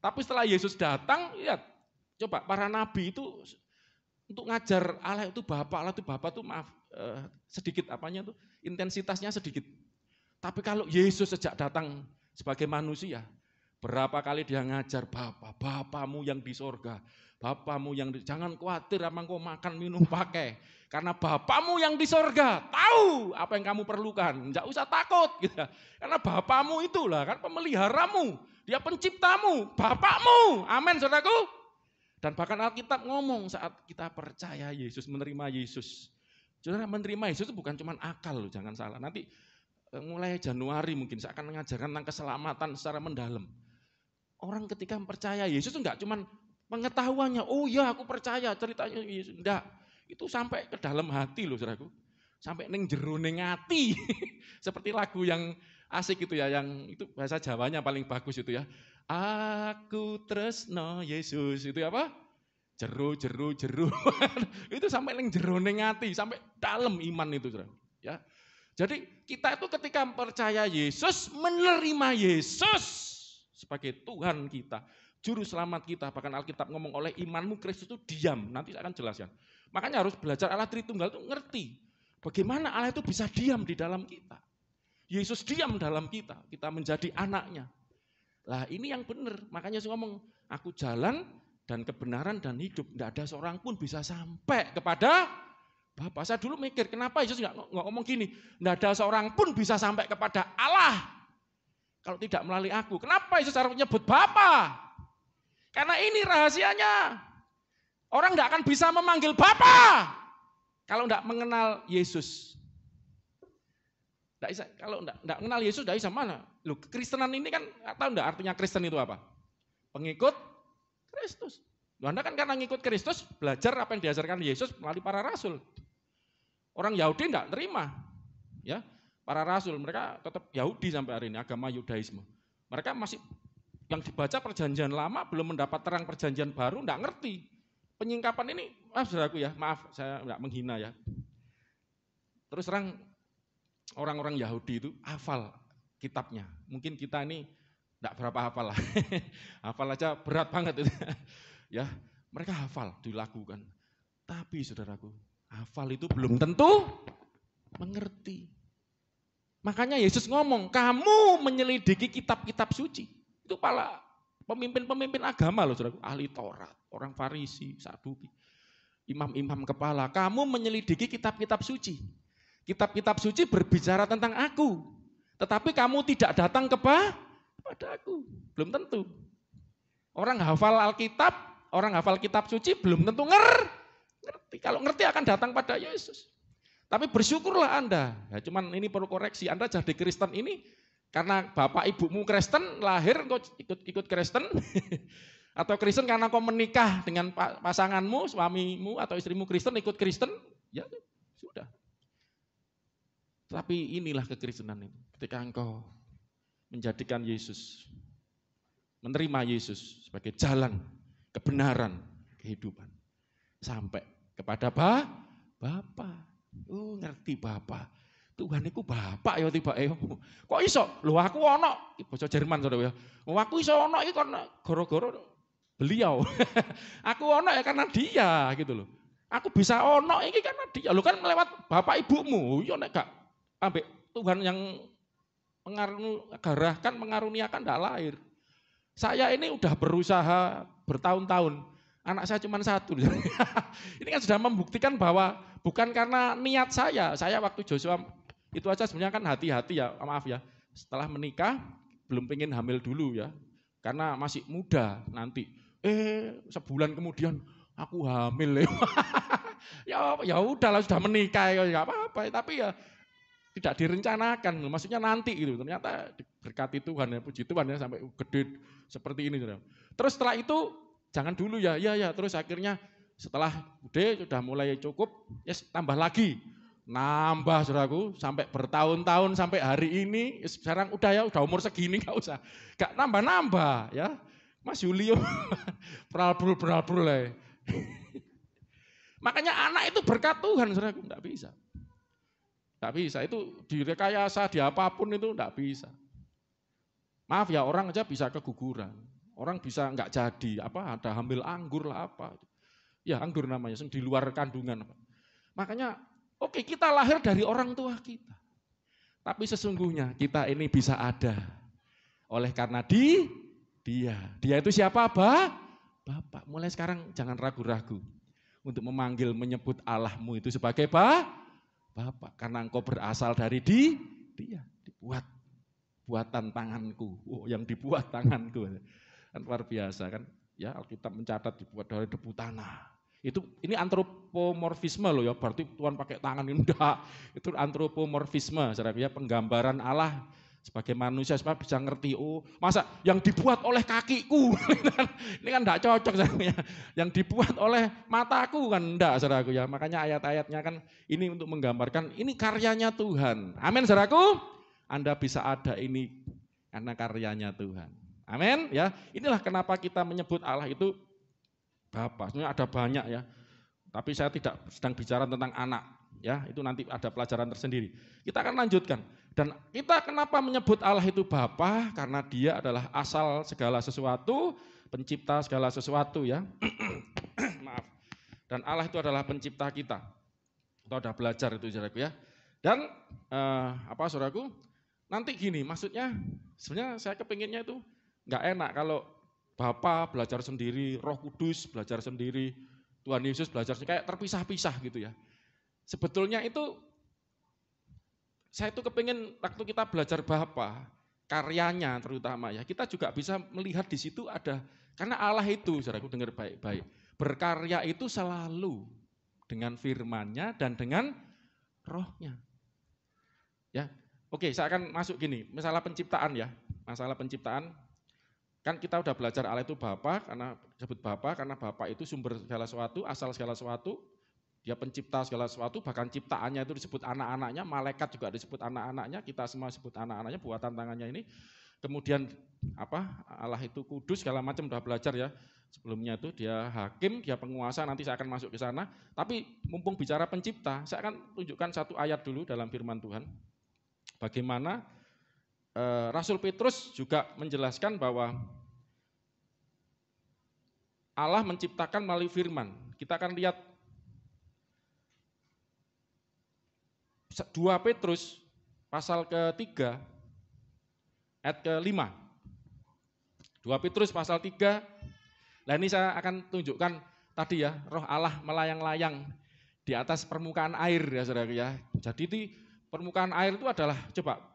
Tapi setelah Yesus datang, ya coba para nabi itu untuk ngajar Allah itu Bapak itu maaf sedikit apanya tuh intensitasnya sedikit. Tapi kalau Yesus sejak datang sebagai manusia, berapa kali dia ngajar Bapamu yang di sorga, Bapamu yang jangan khawatir apa engkau makan, minum, pakai. Karena Bapamu yang di sorga tahu apa yang kamu perlukan. Enggak usah takut. Gitu. Karena Bapamu itulah kan pemeliharamu. Dia penciptamu, Bapakmu. Amin, saudaraku. Dan bahkan Alkitab ngomong saat kita percaya Yesus, menerima Yesus. Saudara, menerima Yesus itu bukan cuma akal loh, jangan salah. Nanti mulai Januari mungkin saya akan mengajarkan tentang keselamatan secara mendalam. Orang ketika percaya Yesus itu enggak cuma pengetahuannya, oh ya aku percaya ceritanya Yesus. Enggak, itu sampai ke dalam hati loh saudaraku. Sampai ning jero ning ati. Seperti lagu yang asik itu ya, yang itu bahasa Jawanya paling bagus itu ya. Aku tresno Yesus, itu apa? Jeru. Itu sampai ning jero ning ati, sampai dalam iman itu saudara. Ya. Jadi kita itu ketika percaya Yesus, menerima Yesus sebagai Tuhan kita, juru selamat kita. Bahkan Alkitab ngomong oleh imanmu Kristus itu diam. Nanti saya akan jelaskan. Makanya harus belajar Allah Tritunggal itu ngerti. Bagaimana Allah itu bisa diam di dalam kita. Yesus diam dalam kita. Kita menjadi anaknya. Lah ini yang benar. Makanya saya ngomong, aku jalan dan kebenaran dan hidup. Tidak ada seorang pun bisa sampai kepada Bapa. Saya dulu mikir, kenapa Yesus nggak ngomong gini? Tidak ada seorang pun bisa sampai kepada Allah. Kalau tidak melalui aku. Kenapa Yesus harus menyebut Bapa? Karena ini rahasianya. Orang tidak akan bisa memanggil Bapa kalau tidak mengenal Yesus. Kalau tidak mengenal Yesus, tidak bisa mana? Loh, Kristenan ini kan, tahu tidak artinya Kristen itu apa? Pengikut Kristus. Loh, Anda kan karena ngikut Kristus, belajar apa yang diajarkan Yesus melalui para rasul. Orang Yahudi tidak terima. Ya, para rasul, mereka tetap Yahudi sampai hari ini, agama Yudaisme. Mereka masih, yang dibaca perjanjian lama, belum mendapat terang perjanjian baru, tidak ngerti. Penyingkapan ini, saudaraku ya, maaf, saya tidak menghina ya. Terus orang-orang Yahudi itu hafal kitabnya. Mungkin kita ini tidak berapa hafal lah. Hafal aja berat banget itu. Ya, mereka hafal dilakukan. Tapi saudaraku, hafal itu belum tentu mengerti. Makanya Yesus ngomong, kamu menyelidiki kitab-kitab suci. Itu pala pemimpin-pemimpin agama loh saudaraku, ahli Taurat, orang Farisi, Saduki, imam-imam kepala. Kamu menyelidiki kitab-kitab suci. Kitab-kitab suci berbicara tentang aku. Tetapi kamu tidak datang kepada aku. Belum tentu. Orang hafal Alkitab, orang hafal kitab suci belum tentu ngerti. Kalau ngerti akan datang pada Yesus. Tapi bersyukurlah Anda. Ya, cuman ini perlu koreksi. Anda jadi Kristen ini karena bapak ibumu Kristen, lahir kok ikut Kristen. Atau Kristen karena kau menikah dengan pasanganmu, suamimu atau istrimu Kristen, ikut Kristen. Ya sudah. Tapi inilah kekristenan itu. Ketika engkau menjadikan Yesus, menerima Yesus sebagai jalan, kebenaran, kehidupan. Sampai kepada Bapa. Oh ngerti Bapa. Tuhan itu Bapak ya tiba kok iso? Loh aku ono, bahasa Jerman saudara ya. Oh aku iso ono itu karena goro-goro beliau. Aku ono ya karena dia gitu loh. Aku bisa ono ini karena dia. Lo kan melewat bapak ibumu. Iya nek gak ambek Tuhan yang mengaruniakan tidak lahir. Saya ini udah berusaha bertahun-tahun. Anak saya cuma satu. Ini kan sudah membuktikan bahwa bukan karena niat saya. Saya waktu Joshua itu aja sebenarnya kan hati-hati ya, maaf ya. Setelah menikah belum pengen hamil dulu ya. Karena masih muda nanti. Sebulan kemudian aku hamil. Ya udahlah sudah menikah ya enggak apa-apa. Tapi ya tidak direncanakan, maksudnya nanti gitu. Ternyata diberkati Tuhan ya, puji Tuhan ya sampai gede seperti ini. Terus setelah itu jangan dulu ya, terus akhirnya setelah udah sudah mulai cukup, tambah lagi. Nambah saudaraku, sampai bertahun-tahun sampai hari ini, sekarang udah umur segini gak nambah-nambah ya. Mas Julio, beralbrul ya. Makanya anak itu berkat Tuhan saudaraku, enggak bisa. Enggak bisa, itu direkayasa, di apapun itu enggak bisa. Maaf ya, orang aja bisa keguguran. Orang bisa enggak jadi, ada hamil anggur lah apa. Ya anggur namanya, di luar kandungan. Makanya, oke, kita lahir dari orang tua kita. Tapi sesungguhnya kita ini bisa ada. Oleh karena dia itu siapa? Bapa. Bapa. Mulai sekarang jangan ragu-ragu untuk menyebut Allahmu itu sebagai Bapa. Karena engkau berasal dari Dia. Dibuat buatan tanganku. Oh, yang dibuat tanganku. Kan luar biasa kan. Ya, Alkitab mencatat dibuat dari debu tanah. Ini antropomorfisme loh ya, berarti Tuhan pakai tangan, enggak. Itu antropomorfisme, saudara ya, penggambaran Allah sebagai manusia supaya bisa ngerti, oh masa yang dibuat oleh kakiku, ini kan enggak cocok saudara ya. Yang dibuat oleh mataku kan enggak, saudaraku ya. Makanya ayat-ayatnya kan ini untuk menggambarkan ini karyanya Tuhan. Amin, saudaraku. Anda bisa ada ini karena karyanya Tuhan. Amin ya. Inilah kenapa kita menyebut Allah itu Bapa. Sebenarnya ada banyak ya. Tapi saya tidak sedang bicara tentang anak ya. Itu nanti ada pelajaran tersendiri. Kita akan lanjutkan. Dan kita kenapa menyebut Allah itu Bapa? Karena Dia adalah asal segala sesuatu, pencipta segala sesuatu ya. Maaf. Dan Allah itu adalah pencipta kita. Kita sudah belajar itu saudaraku ya. Dan saudaraku? Nanti gini, maksudnya sebenarnya saya kepinginnya itu enggak enak kalau Bapa belajar sendiri, Roh Kudus belajar sendiri, Tuhan Yesus belajar sendiri, kayak terpisah-pisah gitu ya. Sebetulnya itu, saya itu kepingin waktu kita belajar Bapa, karyanya terutama ya, kita juga bisa melihat di situ ada, karena Allah itu, saudaraku dengar baik-baik, berkarya itu selalu dengan firman-Nya dan dengan Roh-Nya. Ya, oke, saya akan masuk gini, masalah penciptaan ya, masalah penciptaan. Kan kita udah belajar Allah itu Bapa, karena disebut Bapa, karena Bapa itu sumber segala sesuatu, asal segala sesuatu, Dia pencipta segala sesuatu, bahkan ciptaannya itu disebut anak-anaknya, malaikat juga disebut anak-anaknya, kita semua disebut anak-anaknya, buatan tangannya ini. Kemudian Allah itu kudus, segala macam udah belajar ya. Sebelumnya itu Dia hakim, Dia penguasa, nanti saya akan masuk ke sana. Tapi mumpung bicara pencipta, saya akan tunjukkan satu ayat dulu dalam firman Tuhan. Bagaimana Rasul Petrus juga menjelaskan bahwa Allah menciptakan melalui firman. Kita akan lihat 2 Petrus pasal ke-3 ayat ke-5. 2 Petrus pasal 3. Nah ini saya akan tunjukkan tadi ya, roh Allah melayang-layang di atas permukaan air ya saudara ya. Jadi di permukaan air itu adalah, coba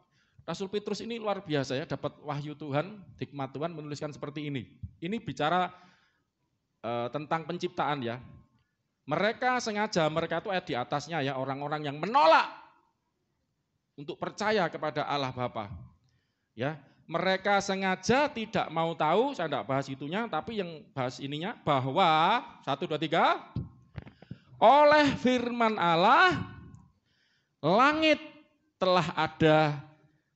Rasul Petrus ini luar biasa ya, dapat wahyu Tuhan, hikmat Tuhan menuliskan seperti ini. Ini bicara tentang penciptaan ya. Mereka itu ayat di atasnya ya, orang-orang yang menolak untuk percaya kepada Allah Bapa. Ya, mereka sengaja tidak mau tahu, saya tidak bahas itunya, tapi yang bahas ininya bahwa 1, 2, 3 oleh firman Allah langit telah ada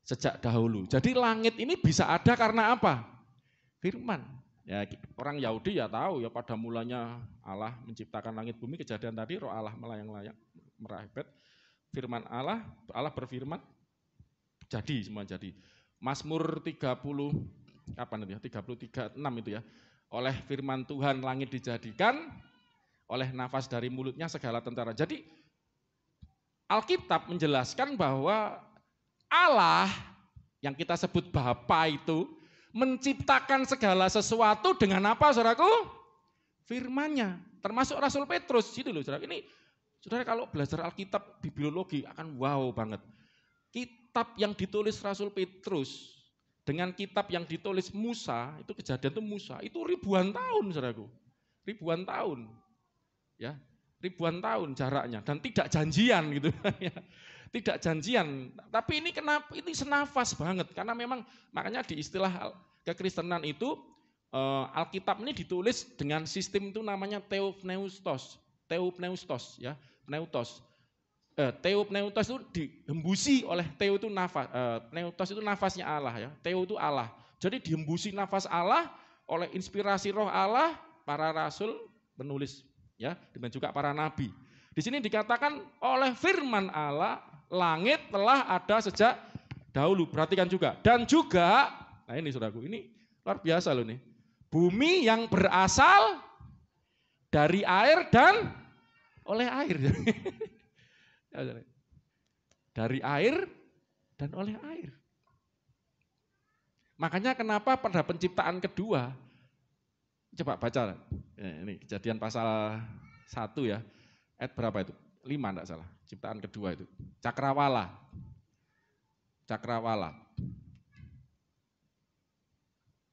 sejak dahulu. Jadi langit ini bisa ada karena apa? Firman. Ya, orang Yahudi ya tahu ya, pada mulanya Allah menciptakan langit bumi, kejadian tadi roh Allah melayang-layang merahibet. Firman Allah berfirman, jadi semua jadi. Mazmur 30 kapan itu ya? 33:6 itu ya. Oleh firman Tuhan langit dijadikan, oleh nafas dari mulutnya segala tentara. Jadi Alkitab menjelaskan bahwa Allah yang kita sebut Bapa itu menciptakan segala sesuatu dengan apa, saudaraku? Firman-Nya. Termasuk Rasul Petrus, gitu loh, saudara. Ini, saudara kalau belajar Alkitab bibliologi akan wow banget. Kitab yang ditulis Rasul Petrus dengan kitab yang ditulis Musa, itu kejadian itu Musa, itu ribuan tahun, saudaraku. Ribuan tahun. Ya, ribuan tahun jaraknya dan tidak janjian gitu ya. Tidak janjian, tapi ini kenapa ini senafas banget karena memang makanya di istilah kekristenan itu Alkitab ini ditulis dengan sistem itu namanya theopneustos ya, pneutos. Theopneustos itu dihembusi oleh theo itu nafas, pneutos itu nafasnya Allah ya, theo itu Allah. Jadi dihembusi nafas Allah oleh inspirasi roh Allah, para rasul penulis ya, dan juga para nabi. Di sini dikatakan oleh firman Allah langit telah ada sejak dahulu. Perhatikan juga. Dan juga, nah ini saudaraku, ini luar biasa loh nih. Bumi yang berasal dari air dan oleh air. Dari air dan oleh air. Makanya kenapa pada penciptaan kedua, Coba baca. Ini Kejadian pasal 1 ya. Ayat berapa itu? 5 enggak salah. Ciptaan kedua itu. Cakrawala. Cakrawala.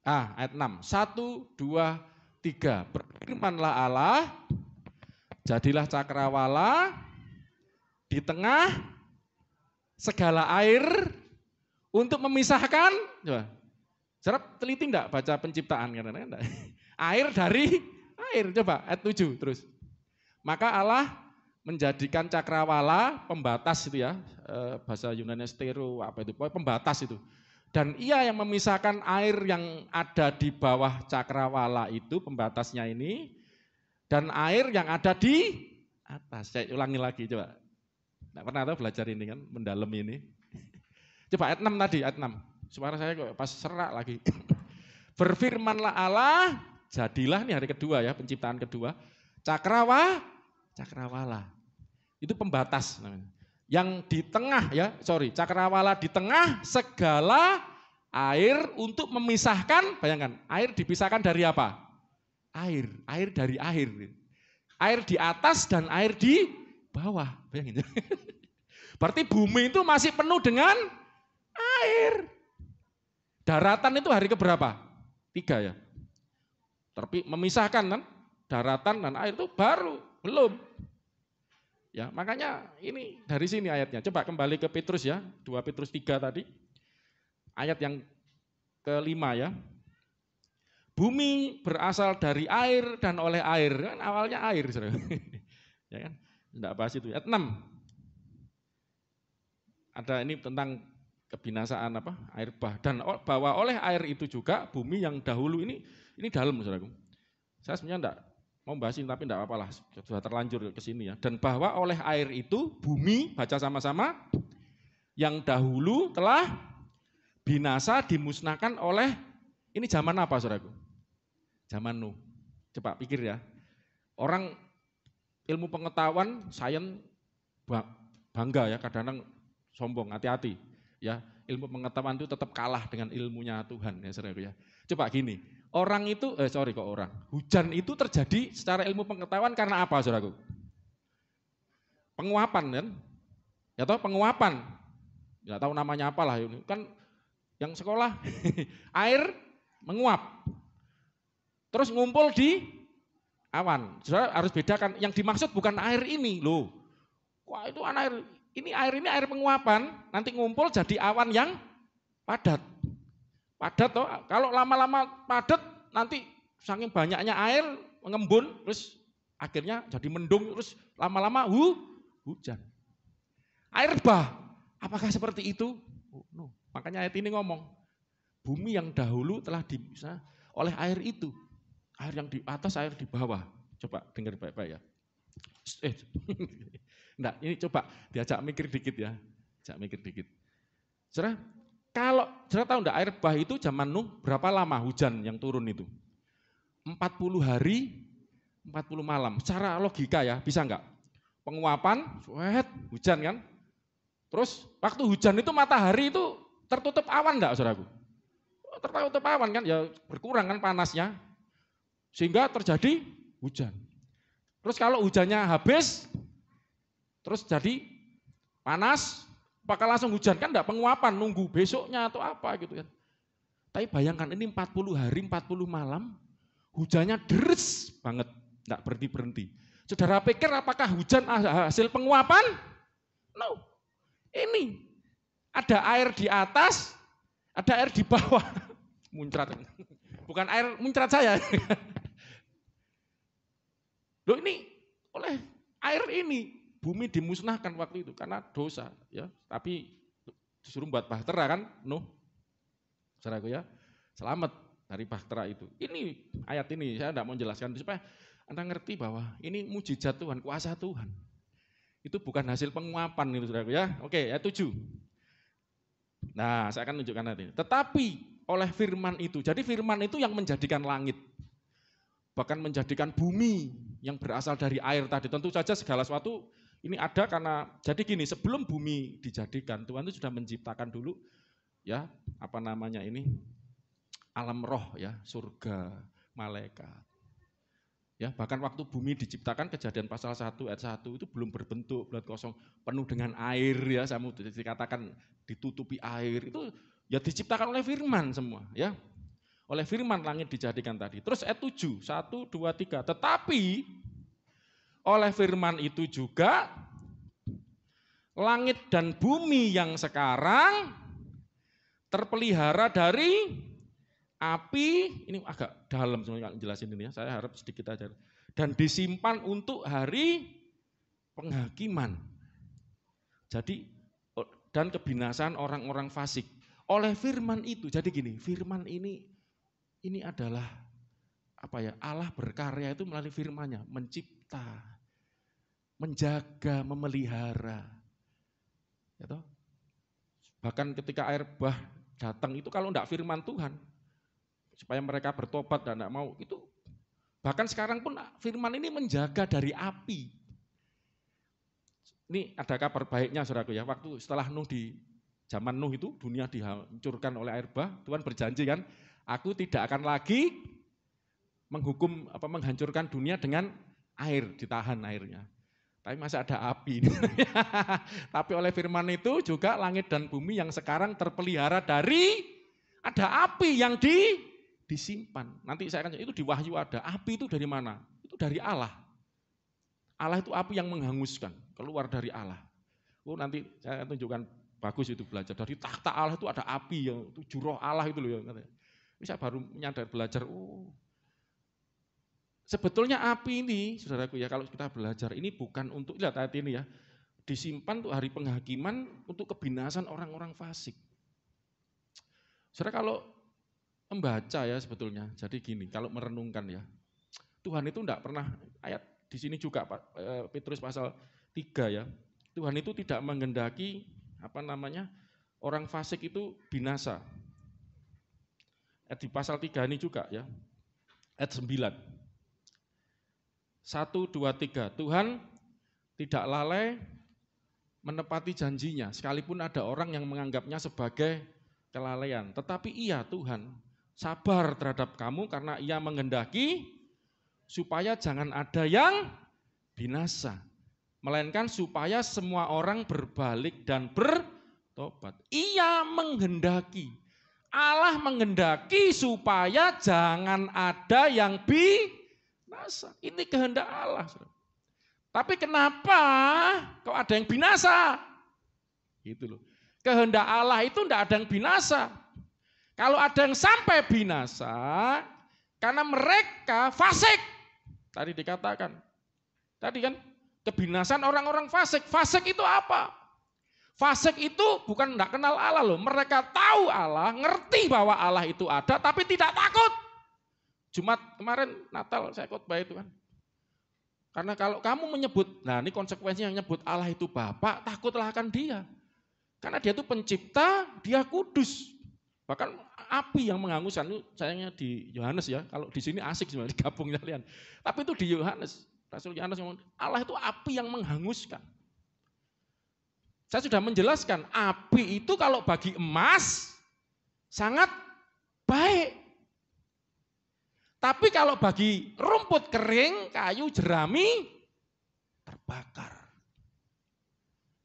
Ayat 6. 1, 2, 3. Berfirmanlah Allah, jadilah cakrawala di tengah segala air untuk memisahkan. Coba. Saudara teliti enggak baca penciptaan? Enggak. Air dari air. Coba ayat 7 terus. Maka Allah menjadikan cakrawala pembatas itu ya, bahasa Yunani stero apa itu, pembatas itu. Dan ia yang memisahkan air yang ada di bawah cakrawala itu, pembatasnya ini, dan air yang ada di atas. Saya ulangi lagi coba. Nggak pernah tahu belajar ini kan, mendalam ini. Coba ayat 6 tadi, ayat 6. Suara saya kok pas serak lagi. Berfirmanlah Allah, jadilah nih hari kedua ya, penciptaan kedua. Cakrawala. Itu pembatas namanya. Yang di tengah ya, cakrawala di tengah segala air untuk memisahkan, bayangkan, air dipisahkan dari apa? Air dari air. Air di atas dan air di bawah, bayangin. Berarti bumi itu masih penuh dengan air. Daratan itu hari keberapa? 3 ya. Memisahkan kan, daratan dan air itu baru, belum. Ya, makanya ini dari sini ayatnya. Coba kembali ke Petrus ya, 2 Petrus 3 tadi. Ayat yang kelima ya. Bumi berasal dari air dan oleh air. Kan awalnya air. Ya kan? Enggak bahas itu. Ayat 6. Ada ini tentang kebinasaan apa? Air bah. Dan bahwa oleh air itu juga bumi yang dahulu ini dalam saudaraku. Saya sebenarnya enggak mau bahas ini tapi enggak apa-apa lah, sudah terlanjur ke sini ya. Dan bahwa oleh air itu bumi, baca sama-sama, yang dahulu telah binasa dimusnahkan oleh, ini zaman apa saudaraku? Zaman Nuh. Coba pikir ya. Orang ilmu pengetahuan, sains bangga ya, kadang-kadang sombong, hati-hati. Ya, ilmu pengetahuan itu tetap kalah dengan ilmunya Tuhan ya saudaraku ya. Coba gini, hujan itu terjadi secara ilmu pengetahuan karena apa saudaraku? Penguapan kan? Ya tahu penguapan. Enggak tahu namanya apalah ini. Kan yang sekolah air menguap. Terus ngumpul di awan. Saudara harus bedakan, yang dimaksud bukan air ini loh. Wah, itu air ini air penguapan, nanti ngumpul jadi awan yang padat. Padat toh, kalau lama-lama padat nanti saking banyaknya air mengembun, terus akhirnya jadi mendung, terus lama-lama hujan. Air bah, apakah seperti itu? Oh, no. Makanya ayat ini ngomong, bumi yang dahulu telah dipisah oleh air itu. Air yang di atas, air di bawah. Coba dengar baik-baik ya. Enggak, ini coba diajak mikir dikit ya. Ajak mikir dikit. Saudara, kalau saudara tahu enggak air bah itu zaman Nuh berapa lama hujan yang turun itu? 40 hari, 40 malam. Secara logika ya, bisa enggak? Penguapan, hujan kan? Terus waktu hujan itu matahari itu tertutup awan enggak saudaraku? Tertutup awan kan, ya berkurang kan panasnya. Sehingga terjadi hujan. Terus kalau hujannya habis, terus jadi panas, apakah langsung hujan? Kan enggak penguapan, nunggu besoknya atau apa gitu kan. Tapi bayangkan ini 40 hari, 40 malam, hujannya deres banget, enggak berhenti-berhenti. Saudara pikir apakah hujan hasil penguapan? No. Ini ada air di atas, ada air di bawah. Muncrat. Bukan air muncrat saya. Loh ini oleh air ini bumi dimusnahkan waktu itu karena dosa ya. Tapi disuruh buat bahtera kan, Nuh. Saudaraku ya, selamat dari bahtera itu. Ini ayat ini saya tidak mau jelaskan supaya Anda ngerti bahwa ini mujizat Tuhan, kuasa Tuhan. Itu bukan hasil penguapan itu saudaraku ya. Oke, ayat 7. Nah, saya akan tunjukkan nanti. Tetapi oleh firman itu, jadi firman itu yang menjadikan langit. Bahkan menjadikan bumi yang berasal dari air tadi. Tentu saja segala sesuatu ini ada karena, jadi gini, sebelum bumi dijadikan, Tuhan itu sudah menciptakan dulu, ya, apa namanya ini, alam roh ya, surga, malaikat. Ya, bahkan waktu bumi diciptakan, Kejadian pasal 1 ayat 1 itu belum berbentuk, bulat kosong, penuh dengan air ya, samudra dikatakan ditutupi air. Itu ya diciptakan oleh firman semua, ya. Oleh firman langit dijadikan tadi. Terus ayat 7, 1, 2, 3. Tetapi oleh firman itu juga langit dan bumi yang sekarang terpelihara dari api, ini agak dalam sebenarnya jelasin ini ya, saya harap sedikit aja. Dan disimpan untuk hari penghakiman. Jadi, dan kebinasaan orang-orang fasik. Oleh firman itu, jadi gini, firman ini adalah apa ya? Allah berkarya itu melalui firman-Nya, mencipta, menjaga, memelihara. Ya toh? Bahkan ketika air bah datang itu kalau enggak firman Tuhan, supaya mereka bertobat dan tidak mau, itu bahkan sekarang pun firman ini menjaga dari api. Ini ada kabar baiknya saudaraku ya, waktu setelah Nuh di zaman Nuh itu dunia dihancurkan oleh air bah, Tuhan berjanji kan, aku tidak akan lagi menghancurkan dunia dengan air, ditahan airnya. Tapi masih ada api. Tapi oleh firman itu juga langit dan bumi yang sekarang terpelihara dari ada api yang disimpan. Nanti saya akan itu di Wahyu ada. Api itu dari mana? Itu dari Allah. Allah itu api yang menghanguskan, keluar dari Allah. Oh, nanti saya tunjukkan, bagus itu belajar. Dari takhta Allah itu ada api yang itu roh Allah itu loh ya. Ini saya baru menyadari belajar. Oh. Sebetulnya api ini, saudaraku ya, kalau kita belajar ini bukan untuk, lihat ayat ini ya, disimpan untuk hari penghakiman, untuk kebinasan orang-orang fasik. Saudara kalau membaca ya sebetulnya, jadi gini, kalau merenungkan ya, Tuhan itu enggak pernah, ayat di sini juga Petrus pasal 3 ya, Tuhan itu tidak menghendaki orang fasik itu binasa. Ayat di pasal 3 ini juga ya, ayat 9. 1, 2, 3, Tuhan tidak lalai menepati janjinya, sekalipun ada orang yang menganggapnya sebagai kelalaian. Tetapi Ia, Tuhan, sabar terhadap kamu karena Ia menghendaki supaya jangan ada yang binasa, melainkan supaya semua orang berbalik dan bertobat. Ia menghendaki, Allah menghendaki supaya jangan ada yang binasa. Ini kehendak Allah. Tapi kenapa kok ada yang binasa? Gitu loh. Kehendak Allah itu tidak ada yang binasa. Kalau ada yang sampai binasa, karena mereka fasik. Tadi dikatakan, tadi kan kebinasan orang-orang fasik. Fasik itu apa? Fasik itu bukan tidak kenal Allah loh. Mereka tahu Allah, ngerti bahwa Allah itu ada, tapi tidak takut. Jumat kemarin Natal saya khotbah itu kan. Karena kalau kamu menyebut, nah ini konsekuensinya yang nyebut Allah itu Bapa, takutlah akan Dia. Karena Dia itu pencipta, Dia kudus. Bahkan api yang menghanguskan, itu sayangnya di Yohanes ya, kalau di sini asik sebenarnya digabung kalian. Tapi itu di Yohanes, Rasul Yohanes ngomong, Allah itu api yang menghanguskan. Saya sudah menjelaskan, api itu kalau bagi emas sangat baik. Tapi kalau bagi rumput kering, kayu, jerami, terbakar.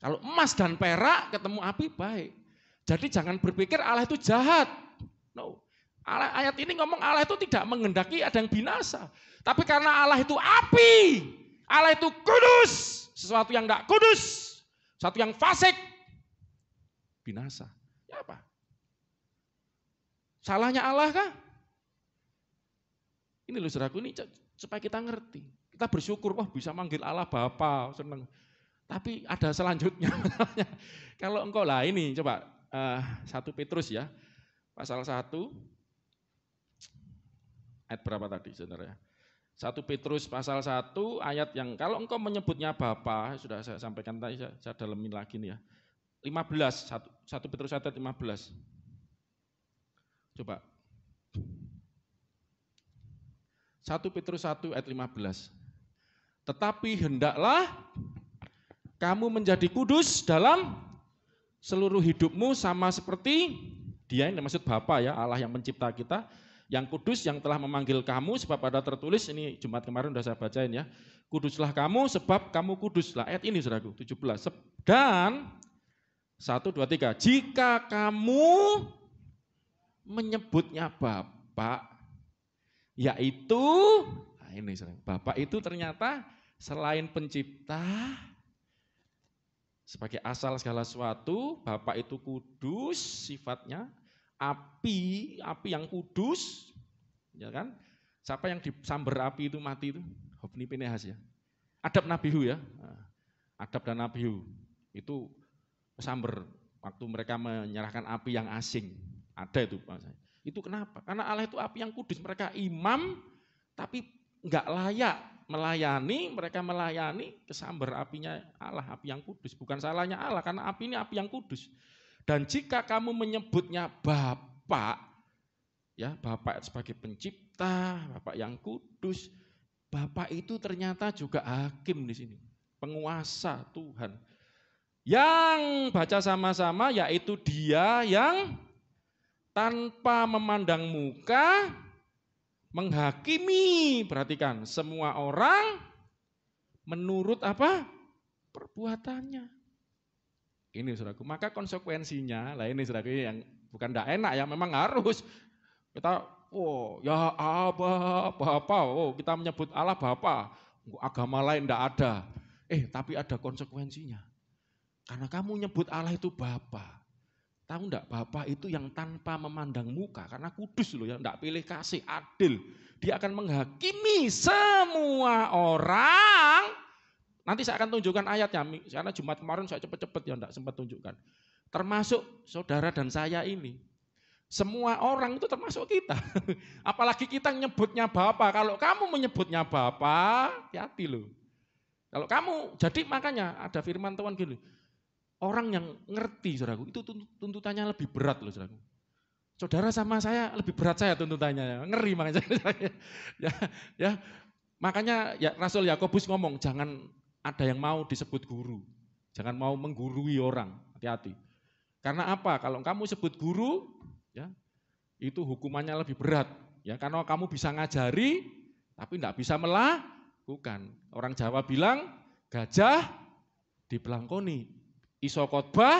Kalau emas dan perak ketemu api baik. Jadi jangan berpikir Allah itu jahat. No. Ayat ini ngomong Allah itu tidak menghendaki ada yang binasa. Tapi karena Allah itu api, Allah itu kudus. Sesuatu yang tidak kudus, sesuatu yang fasik, binasa. Ya apa? Salahnya Allah kah? Ini loh saudaraku, ini supaya kita ngerti. Kita bersyukur, wah bisa manggil Allah Bapa, senang. Tapi ada selanjutnya. Kalau engkau lah ini, coba 1 Petrus ya, pasal 1, ayat berapa tadi saudara? 1 Petrus pasal 1 ayat yang kalau engkau menyebutnya Bapa, sudah saya sampaikan tadi, saya dalemin lagi nih ya. 15, 1 Petrus 1 ayat 15. Coba. 1 Petrus 1 ayat 15. Tetapi hendaklah kamu menjadi kudus dalam seluruh hidupmu sama seperti Dia, yang maksud Bapa ya, Allah yang mencipta kita, Yang kudus yang telah memanggil kamu, sebab ada tertulis, ini Jumat kemarin udah saya bacain ya. Kuduslah kamu sebab kamu kudus. Lah ayat ini saudaraku, 17. Dan 1, 2, 3. Jika kamu menyebutnya Bapa, yaitu, nah ini saudaraku, Bapa itu ternyata selain pencipta, sebagai asal segala sesuatu, Bapa itu kudus sifatnya, api yang kudus, ya kan? Siapa yang disamber api itu mati itu? Hofni Pinehas ya. Adab Nabihu ya. Adab dan Nabihu itu samber waktu mereka menyerahkan api yang asing. Ada itu Pak. Itu kenapa? Karena Allah itu api yang kudus. Mereka imam tapi enggak layak melayani, mereka melayani kesamber apinya Allah, api yang kudus. Bukan salahnya Allah karena api ini api yang kudus. Dan jika kamu menyebutnya Bapa, ya Bapa sebagai pencipta, Bapa yang kudus, Bapa itu ternyata juga hakim di sini, penguasa Tuhan. Yang baca sama-sama yaitu Dia yang tanpa memandang muka menghakimi, perhatikan, semua orang menurut apa? Perbuatannya. Ini saudaraku, maka konsekuensinya, lah ini saudaraku yang bukan tidak enak ya, memang harus kita, ya Bapa, kita menyebut Allah Bapa, agama lain tidak ada. Tapi ada konsekuensinya. Karena kamu nyebut Allah itu Bapa. Tahu enggak, Bapa itu yang tanpa memandang muka, karena kudus loh ya, enggak pilih kasih, adil. Dia akan menghakimi semua orang. Nanti saya akan tunjukkan ayatnya, karena Jumat kemarin saya cepet-cepet ya enggak sempat tunjukkan. Termasuk saudara dan saya ini. Semua orang itu termasuk kita. Apalagi kita nyebutnya Bapa. Kalau kamu menyebutnya Bapa, hati-hati loh. Kalau kamu, jadi makanya ada firman Tuhan gini, orang yang ngerti saudaraku, itu tuntutannya lebih berat loh saudaraku. Saudara sama saya lebih berat saya tuntutannya, ngeri makanya. ya, makanya ya Rasul Yakobus ngomong, jangan ada yang mau disebut guru, jangan mau menggurui orang, hati-hati. Karena apa? Kalau kamu sebut guru, ya itu hukumannya lebih berat, ya karena kamu bisa ngajari, tapi tidak bisa melakukan. Orang Jawa bilang gajah dibelangkoni, iso khotbah,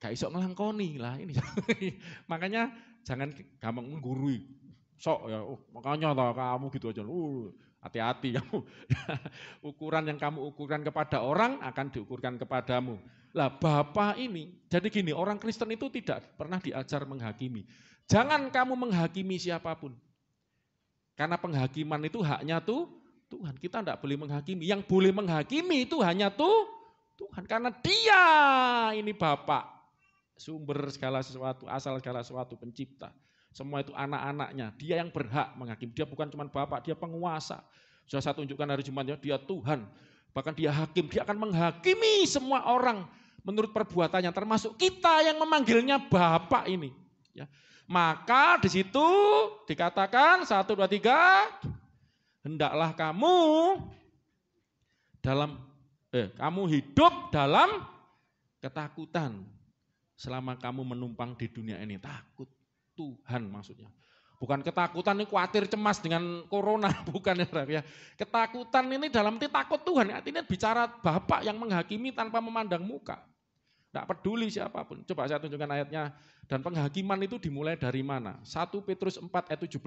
gak iso ngelangkoni lah ini. Makanya jangan gampang menggurui. Sok ya, makanya kamu gitu aja. Hati-hati kamu. Ukuran yang kamu ukurkan kepada orang akan diukurkan kepadamu. Lah Bapa ini, jadi gini, orang Kristen itu tidak pernah diajar menghakimi. Jangan kamu menghakimi siapapun. Karena penghakiman itu haknya tuh Tuhan. Kita tidak boleh menghakimi. Yang boleh menghakimi itu hanya Tuhan. Karena Dia ini Bapa, sumber segala sesuatu, asal segala sesuatu, pencipta. Semua itu anak-anaknya, Dia yang berhak menghakimi. Dia bukan cuma Bapa, Dia penguasa. Sudah saya tunjukkan hari Jumat ya, Dia Tuhan. Bahkan Dia hakim, Dia akan menghakimi semua orang menurut perbuatannya, termasuk kita yang memanggilnya Bapa ini. Ya. Maka di situ dikatakan 1, 2, 3, hendaklah kamu kamu hidup dalam ketakutan selama kamu menumpang di dunia ini. Takut Tuhan maksudnya. Bukan ketakutan ini khawatir cemas dengan corona, bukan ya. Ketakutan ini dalam arti takut Tuhan, artinya bicara Bapa yang menghakimi tanpa memandang muka. Tidak peduli siapapun. Coba saya tunjukkan ayatnya. Dan penghakiman itu dimulai dari mana? 1 Petrus 4 ayat 17.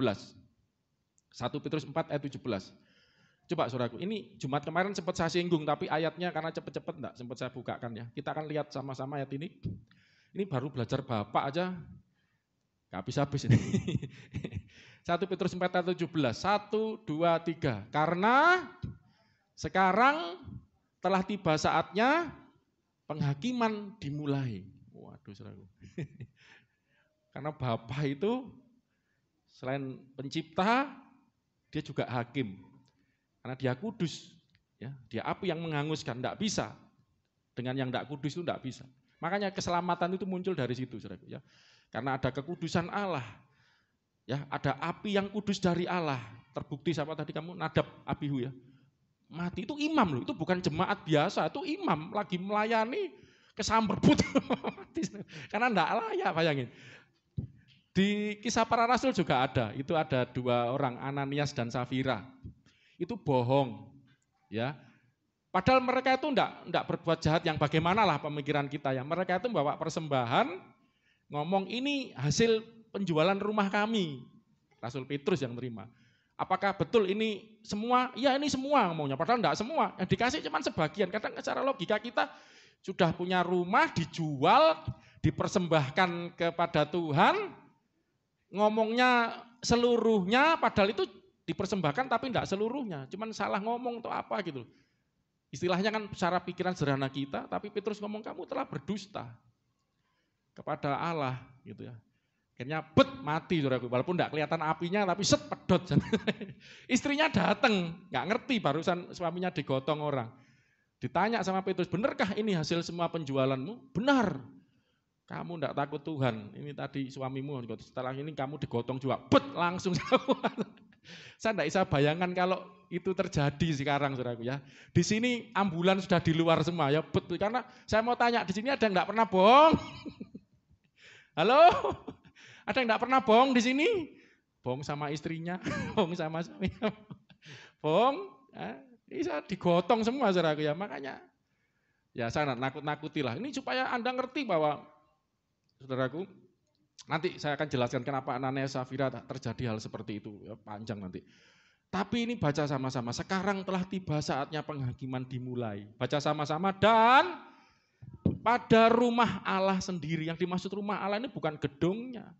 1 Petrus 4 ayat 17. Coba saudaraku, ini Jumat kemarin sempat saya singgung, tapi ayatnya karena cepat-cepat enggak sempat saya bukakan ya. Kita akan lihat sama-sama ayat ini. Ini baru belajar Bapak aja, gak habis-habis ini. 1 Petrus 4 ayat 17, 1, 2, 3. Karena sekarang telah tiba saatnya penghakiman dimulai. Waduh saudaraku. Karena Bapa itu selain pencipta, Dia juga hakim. Karena Dia kudus, ya, Dia api yang menghanguskan, tidak bisa. Dengan yang tidak kudus itu tidak bisa. Makanya keselamatan itu muncul dari situ, saudaraku. Ya. Karena ada kekudusan Allah, ya, ada api yang kudus dari Allah. Terbukti siapa tadi kamu Nadab Abihu ya, mati itu imam loh, itu bukan jemaat biasa, itu imam lagi melayani kesamber but. Karena tidak layak, bayangin. Di Kisah Para Rasul juga ada, itu ada 2 orang, Ananias dan Safira. Itu bohong, ya. Padahal mereka itu enggak berbuat jahat yang bagaimana lah pemikiran kita ya. Mereka itu bawa persembahan, ngomong ini hasil penjualan rumah kami. Rasul Petrus yang terima. Apakah betul ini semua? Ya ini semua ngomongnya, padahal enggak semua. Yang dikasih cuma sebagian. Kadang secara logika kita sudah punya rumah dijual, dipersembahkan kepada Tuhan, ngomongnya seluruhnya, padahal itu dipersembahkan tapi enggak seluruhnya. Cuman salah ngomong atau apa gitu. Istilahnya kan secara pikiran sederhana kita, tapi Petrus ngomong kamu telah berdusta kepada Allah gitu ya. Akhirnya mati saudaraku, walaupun enggak kelihatan apinya tapi pedot. Istrinya datang, enggak ngerti barusan suaminya digotong orang. Ditanya sama Petrus, benarkah ini hasil semua penjualanmu? Benar. Kamu enggak takut Tuhan, ini tadi suamimu, setelah ini kamu digotong juga, langsung semua. Saya enggak bisa bayangkan kalau itu terjadi sekarang saudaraku ya. Di sini ambulan sudah di luar semua ya, betul. Karena saya mau tanya, di sini ada yang enggak pernah bohong? Halo? Ada yang enggak pernah bohong di sini? Bohong sama istrinya, bohong sama suaminya. Bohong, bisa digotong semua saudaraku ya. Makanya ya saya nakut-nakutilah. Ini supaya Anda ngerti bahwa saudaraku, nanti saya akan jelaskan kenapa Ananias Safira terjadi hal seperti itu, ya, panjang nanti. Tapi ini baca sama-sama, sekarang telah tiba saatnya penghakiman dimulai. Baca sama-sama, dan pada rumah Allah sendiri, yang dimaksud rumah Allah ini bukan gedungnya.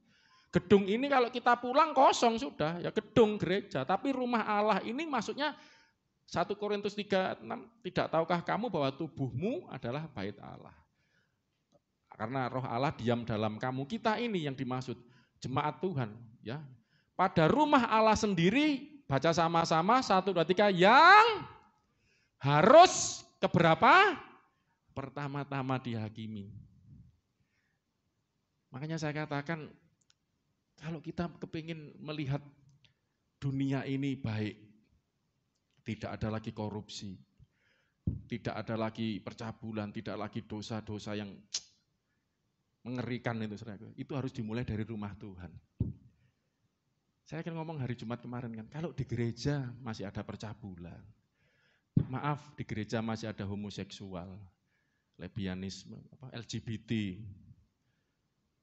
Gedung ini kalau kita pulang kosong sudah, ya gedung gereja. Tapi rumah Allah ini maksudnya 1 Korintus 3:6, tidak tahukah kamu bahwa tubuhmu adalah bait Allah. Karena roh Allah diam dalam kamu. Kita ini yang dimaksud, jemaat Tuhan. Ya. Pada rumah Allah sendiri, baca sama-sama, 1, 2, 3, yang harus keberapa? Pertama-tama dihakimi. Makanya saya katakan, kalau kita kepingin melihat dunia ini baik, tidak ada lagi korupsi, tidak ada lagi percabulan, tidak lagi dosa-dosa yang mengerikan itu harus dimulai dari rumah Tuhan. Saya akan ngomong hari Jumat kemarin kan, kalau di gereja masih ada percabulan, maaf di gereja masih ada homoseksual, lesbianisme, LGBT,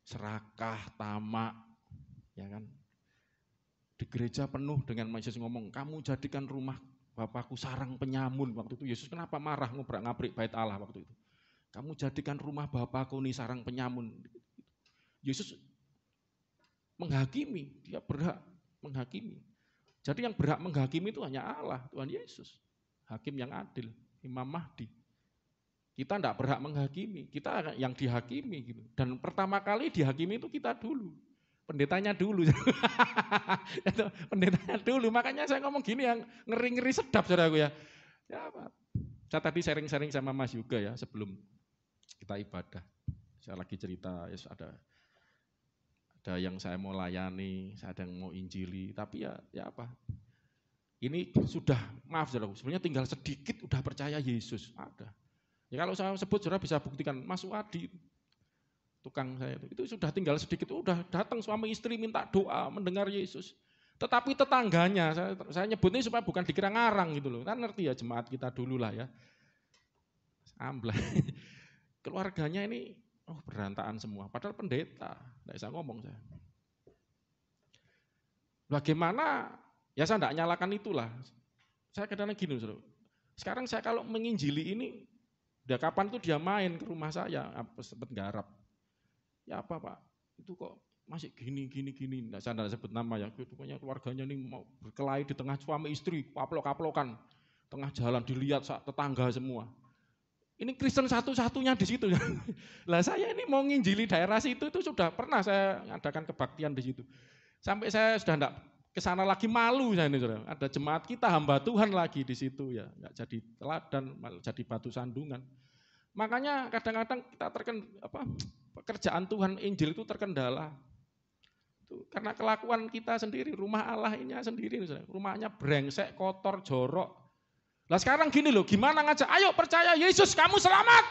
serakah, tamak, ya kan. Di gereja penuh dengan Yesus ngomong, kamu jadikan rumah Bapakku sarang penyamun. Waktu itu Yesus kenapa marah ngobrak-ngabrik bait Allah waktu itu? Kamu jadikan rumah Bapakku ini sarang penyamun. Yesus menghakimi, dia berhak menghakimi. Jadi yang berhak menghakimi itu hanya Allah, Tuhan Yesus. Hakim yang adil, Imam Mahdi. Kita tidak berhak menghakimi, kita yang dihakimi. Gitu. Dan pertama kali dihakimi itu kita dulu. Pendetanya dulu. Pendetanya dulu, makanya saya ngomong gini yang ngeri-ngeri sedap saudaraku ya. Ya apa? Saya tadi sharing-sharing sama Mas Yuga ya sebelum kita ibadah. Saya lagi cerita, ya ada yang saya mau layani, saya ada yang mau injili, tapi ya apa? Ini sudah, maaf saudara, sebenarnya tinggal sedikit udah percaya Yesus, ada. Ya kalau saya sebut saudara bisa buktikan, Mas Wadi, tukang saya itu sudah tinggal sedikit, udah datang suami istri minta doa, mendengar Yesus. Tetapi tetangganya, saya nyebutnya supaya bukan dikira ngarang gitu loh, kan ngerti ya jemaat kita dulu lah ya. Amblay. Keluarganya ini berantakan semua, padahal pendeta, tidak bisa ngomong saya. Bagaimana, ya saya tidak nyalakan itulah. Saya kadang-kadang gini, saudara. Sekarang saya kalau menginjili ini, udah kapan tuh dia main ke rumah saya, sempat garap. Ya apa Pak, itu kok masih gini. Nah, saya tidak sebut nama ya, pokoknya keluarganya ini mau berkelahi di tengah suami istri, kaplok-kaplokan, tengah jalan dilihat tetangga semua. Ini Kristen satu-satunya di situ. Lah saya ini mau nginjili daerah situ itu sudah pernah saya ngadakan kebaktian di situ. Sampai saya sudah enggak ke sana lagi, malu saya ini, saudara. Ada jemaat kita hamba Tuhan lagi di situ ya, enggak jadi teladan, malah jadi batu sandungan. Makanya kadang-kadang kita pekerjaan Tuhan Injil itu terkendala. Itu karena kelakuan kita sendiri, rumah Allah ini sendiri, saudara. Rumahnya brengsek, kotor, jorok. Nah sekarang gini loh, gimana ngajak, ayo percaya Yesus kamu selamat.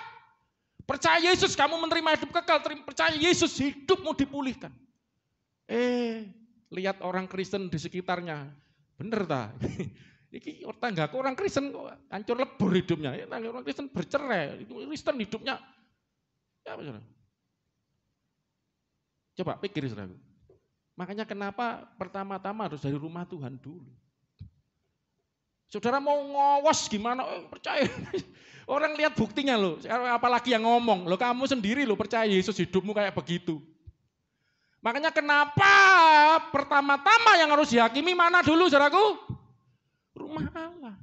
Percaya Yesus kamu menerima hidup kekal, percaya Yesus hidupmu dipulihkan. Lihat orang Kristen di sekitarnya. Bener ta? Iki tanggaku orang Kristen kok hancur lebur hidupnya. Tangga orang Kristen bercerai, itu Kristen hidupnya. Ya, saudara. Coba pikir, saudara. Makanya kenapa pertama-tama harus dari rumah Tuhan dulu. Saudara mau ngawas gimana? Percaya. Orang lihat buktinya loh, apalagi yang ngomong. Loh kamu sendiri loh percaya Yesus hidupmu kayak begitu. Makanya kenapa pertama-tama yang harus dihakimi mana dulu, saudaraku? Rumah Allah.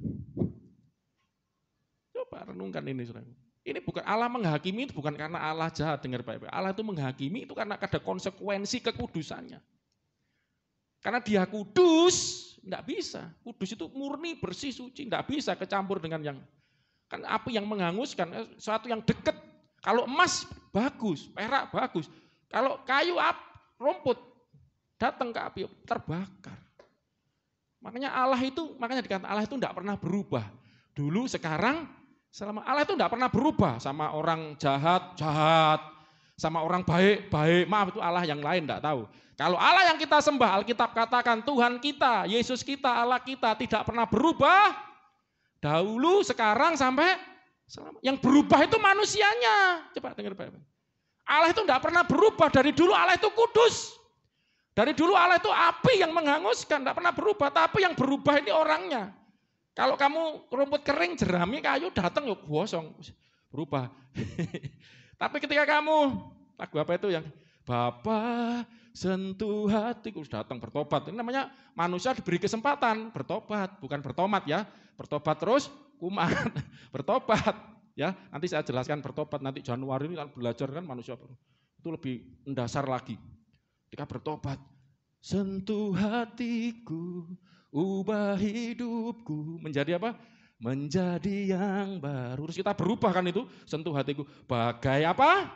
Coba renungkan ini, saudara. Ini bukan Allah menghakimi, itu bukan karena Allah jahat, dengar baik-baik. Allah itu menghakimi itu karena ada konsekuensi kekudusannya. Karena dia kudus, enggak bisa. Kudus itu murni, bersih, suci, enggak bisa kecampur dengan yang kan api yang menghanguskan, sesuatu yang dekat. Kalau emas bagus, perak bagus. Kalau kayu rumput datang ke api terbakar. Makanya dikatakan Allah itu enggak pernah berubah. Dulu, sekarang, selama Allah itu enggak pernah berubah. Sama orang jahat, sama orang baik. Maaf, itu Allah yang lain enggak tahu. Kalau Allah yang kita sembah, Alkitab katakan Tuhan kita, Yesus kita, Allah kita tidak pernah berubah. Dahulu, sekarang, sampai selama. Yang berubah itu manusianya. Coba dengar baik-baik. Allah itu enggak pernah berubah. Dari dulu Allah itu kudus. Dari dulu Allah itu api yang menghanguskan, tidak pernah berubah. Tapi yang berubah ini orangnya. Kalau kamu rumput kering, jerami, kayu datang yuk gosong, berubah. Tapi ketika kamu, lagu apa itu yang Bapa sentuh hatiku, datang bertobat. Ini namanya manusia diberi kesempatan bertobat, bukan bertomat ya. Bertobat terus kumat, bertobat ya. Nanti saya jelaskan bertobat nanti Januari ini kan belajar kan manusia itu lebih mendasar lagi. Ketika bertobat, sentuh hatiku, ubah hidupku, menjadi apa? Menjadi yang baru. Terus kita berubah kan itu, sentuh hatiku. Bagai apa?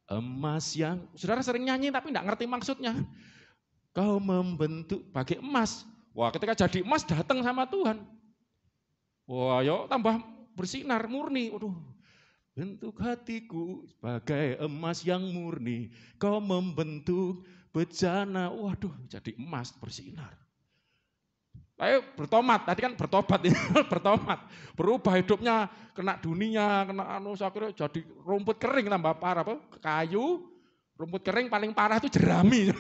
Emas yang, saudara sering nyanyi tapi enggak ngerti maksudnya. Kau membentuk bagai emas. Wah, ketika jadi emas datang sama Tuhan. Wah, yuk tambah bersinar, murni. Waduh. Bentuk hatiku sebagai emas yang murni. Kau membentuk bejana, waduh jadi emas bersinar. Ayo bertomat, tadi kan bertobat, bertomat. Berubah hidupnya, kena dunia, kena akhirnya jadi rumput kering tambah parah. Kayu, rumput kering paling parah itu jerami.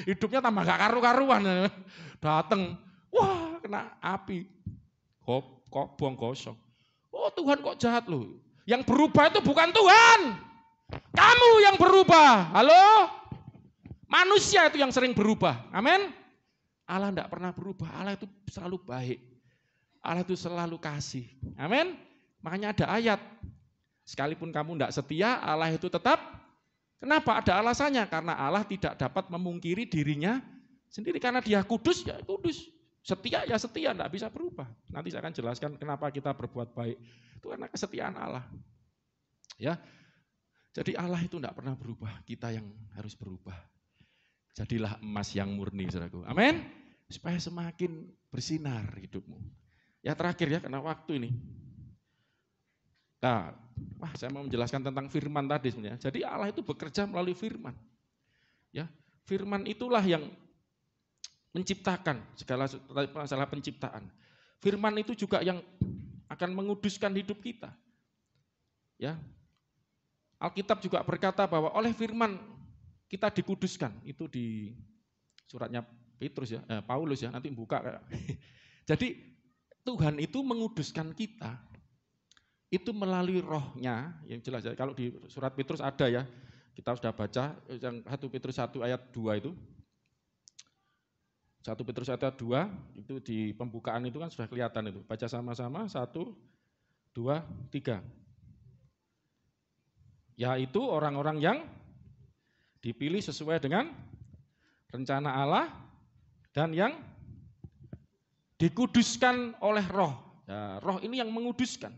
Hidupnya tambah gak karu-karuan. Datang, wah kena api. Kok buang gosong. Oh Tuhan kok jahat loh. Yang berubah itu bukan Tuhan. Kamu yang berubah. Halo? Manusia itu yang sering berubah. Amin. Allah tidak pernah berubah. Allah itu selalu baik. Allah itu selalu kasih. Amin. Makanya ada ayat. Sekalipun kamu tidak setia, Allah itu tetap. Kenapa? Ada alasannya. Karena Allah tidak dapat memungkiri dirinya sendiri. Karena dia kudus, ya kudus. Setia, ya setia. Tidak bisa berubah. Nanti saya akan jelaskan kenapa kita berbuat baik. Itu karena kesetiaan Allah. Ya. Jadi Allah itu tidak pernah berubah. Kita yang harus berubah. Jadilah emas yang murni, saudaraku. Amin. Supaya semakin bersinar hidupmu. Ya terakhir ya, karena waktu ini. Nah, saya mau menjelaskan tentang firman tadi sebenarnya. Jadi Allah itu bekerja melalui firman. Ya, firman itulah yang menciptakan segala masalah penciptaan. Firman itu juga yang akan menguduskan hidup kita. Ya. Alkitab juga berkata bahwa oleh firman kita dikuduskan. Itu di suratnya Petrus ya, Paulus ya, nanti buka. Jadi Tuhan itu menguduskan kita. Itu melalui rohnya, yang jelas ya. Kalau di surat Petrus ada ya, kita sudah baca yang 1 Petrus 1 ayat 2 itu. 1 Petrus ayat 2 itu di pembukaan itu kan sudah kelihatan itu. Baca sama-sama 1, 2, 3. Yaitu orang-orang yang dipilih sesuai dengan rencana Allah dan yang dikuduskan oleh roh. Ya, roh ini yang menguduskan.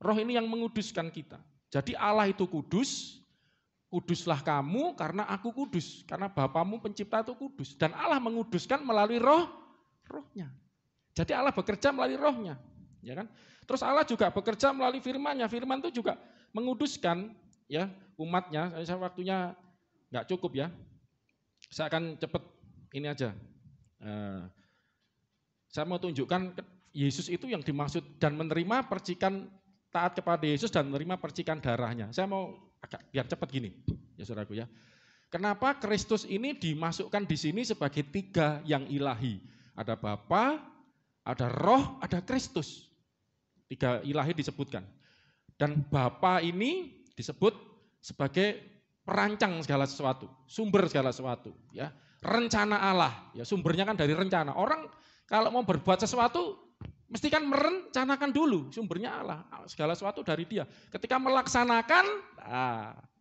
Roh ini yang menguduskan kita. Jadi Allah itu kudus, kuduslah kamu karena aku kudus. Karena Bapamu pencipta itu kudus. Dan Allah menguduskan melalui rohnya. Jadi Allah bekerja melalui rohnya. Ya kan? Terus Allah juga bekerja melalui firman-Nya. Firman itu juga menguduskan ya umatnya. Saya waktunya nggak cukup ya. Saya akan cepat ini aja. Saya mau tunjukkan Yesus itu yang dimaksud dan menerima percikan, taat kepada Yesus dan menerima percikan darahnya. Saya mau biar cepat gini, ya saudaraku ya. Kenapa Kristus ini dimasukkan di sini sebagai 3 yang ilahi? Ada Bapa, ada Roh, ada Kristus. 3 ilahi disebutkan. Dan Bapa ini disebut sebagai perancang segala sesuatu, sumber segala sesuatu, ya. Rencana Allah, ya sumbernya kan dari rencana. Orang kalau mau berbuat sesuatu mesti kan merencanakan dulu, sumbernya Allah, segala sesuatu dari Dia. Ketika melaksanakan,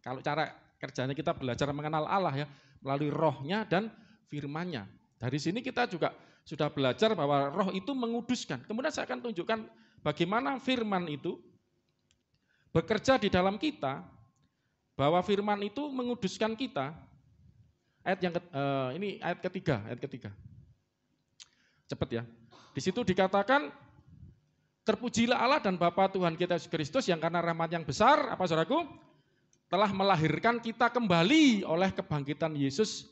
kalau cara kerjanya kita belajar mengenal Allah ya, melalui Roh-Nya dan firman-Nya. Dari sini kita juga sudah belajar bahwa Roh itu menguduskan. Kemudian saya akan tunjukkan bagaimana firman itu bekerja di dalam kita, bahwa firman itu menguduskan kita. Ini ayat ketiga. Cepat ya. Di situ dikatakan, terpujilah Allah dan Bapa Tuhan kita Yesus Kristus yang karena rahmat yang besar, apa saudaraku? Telah melahirkan kita kembali oleh kebangkitan Yesus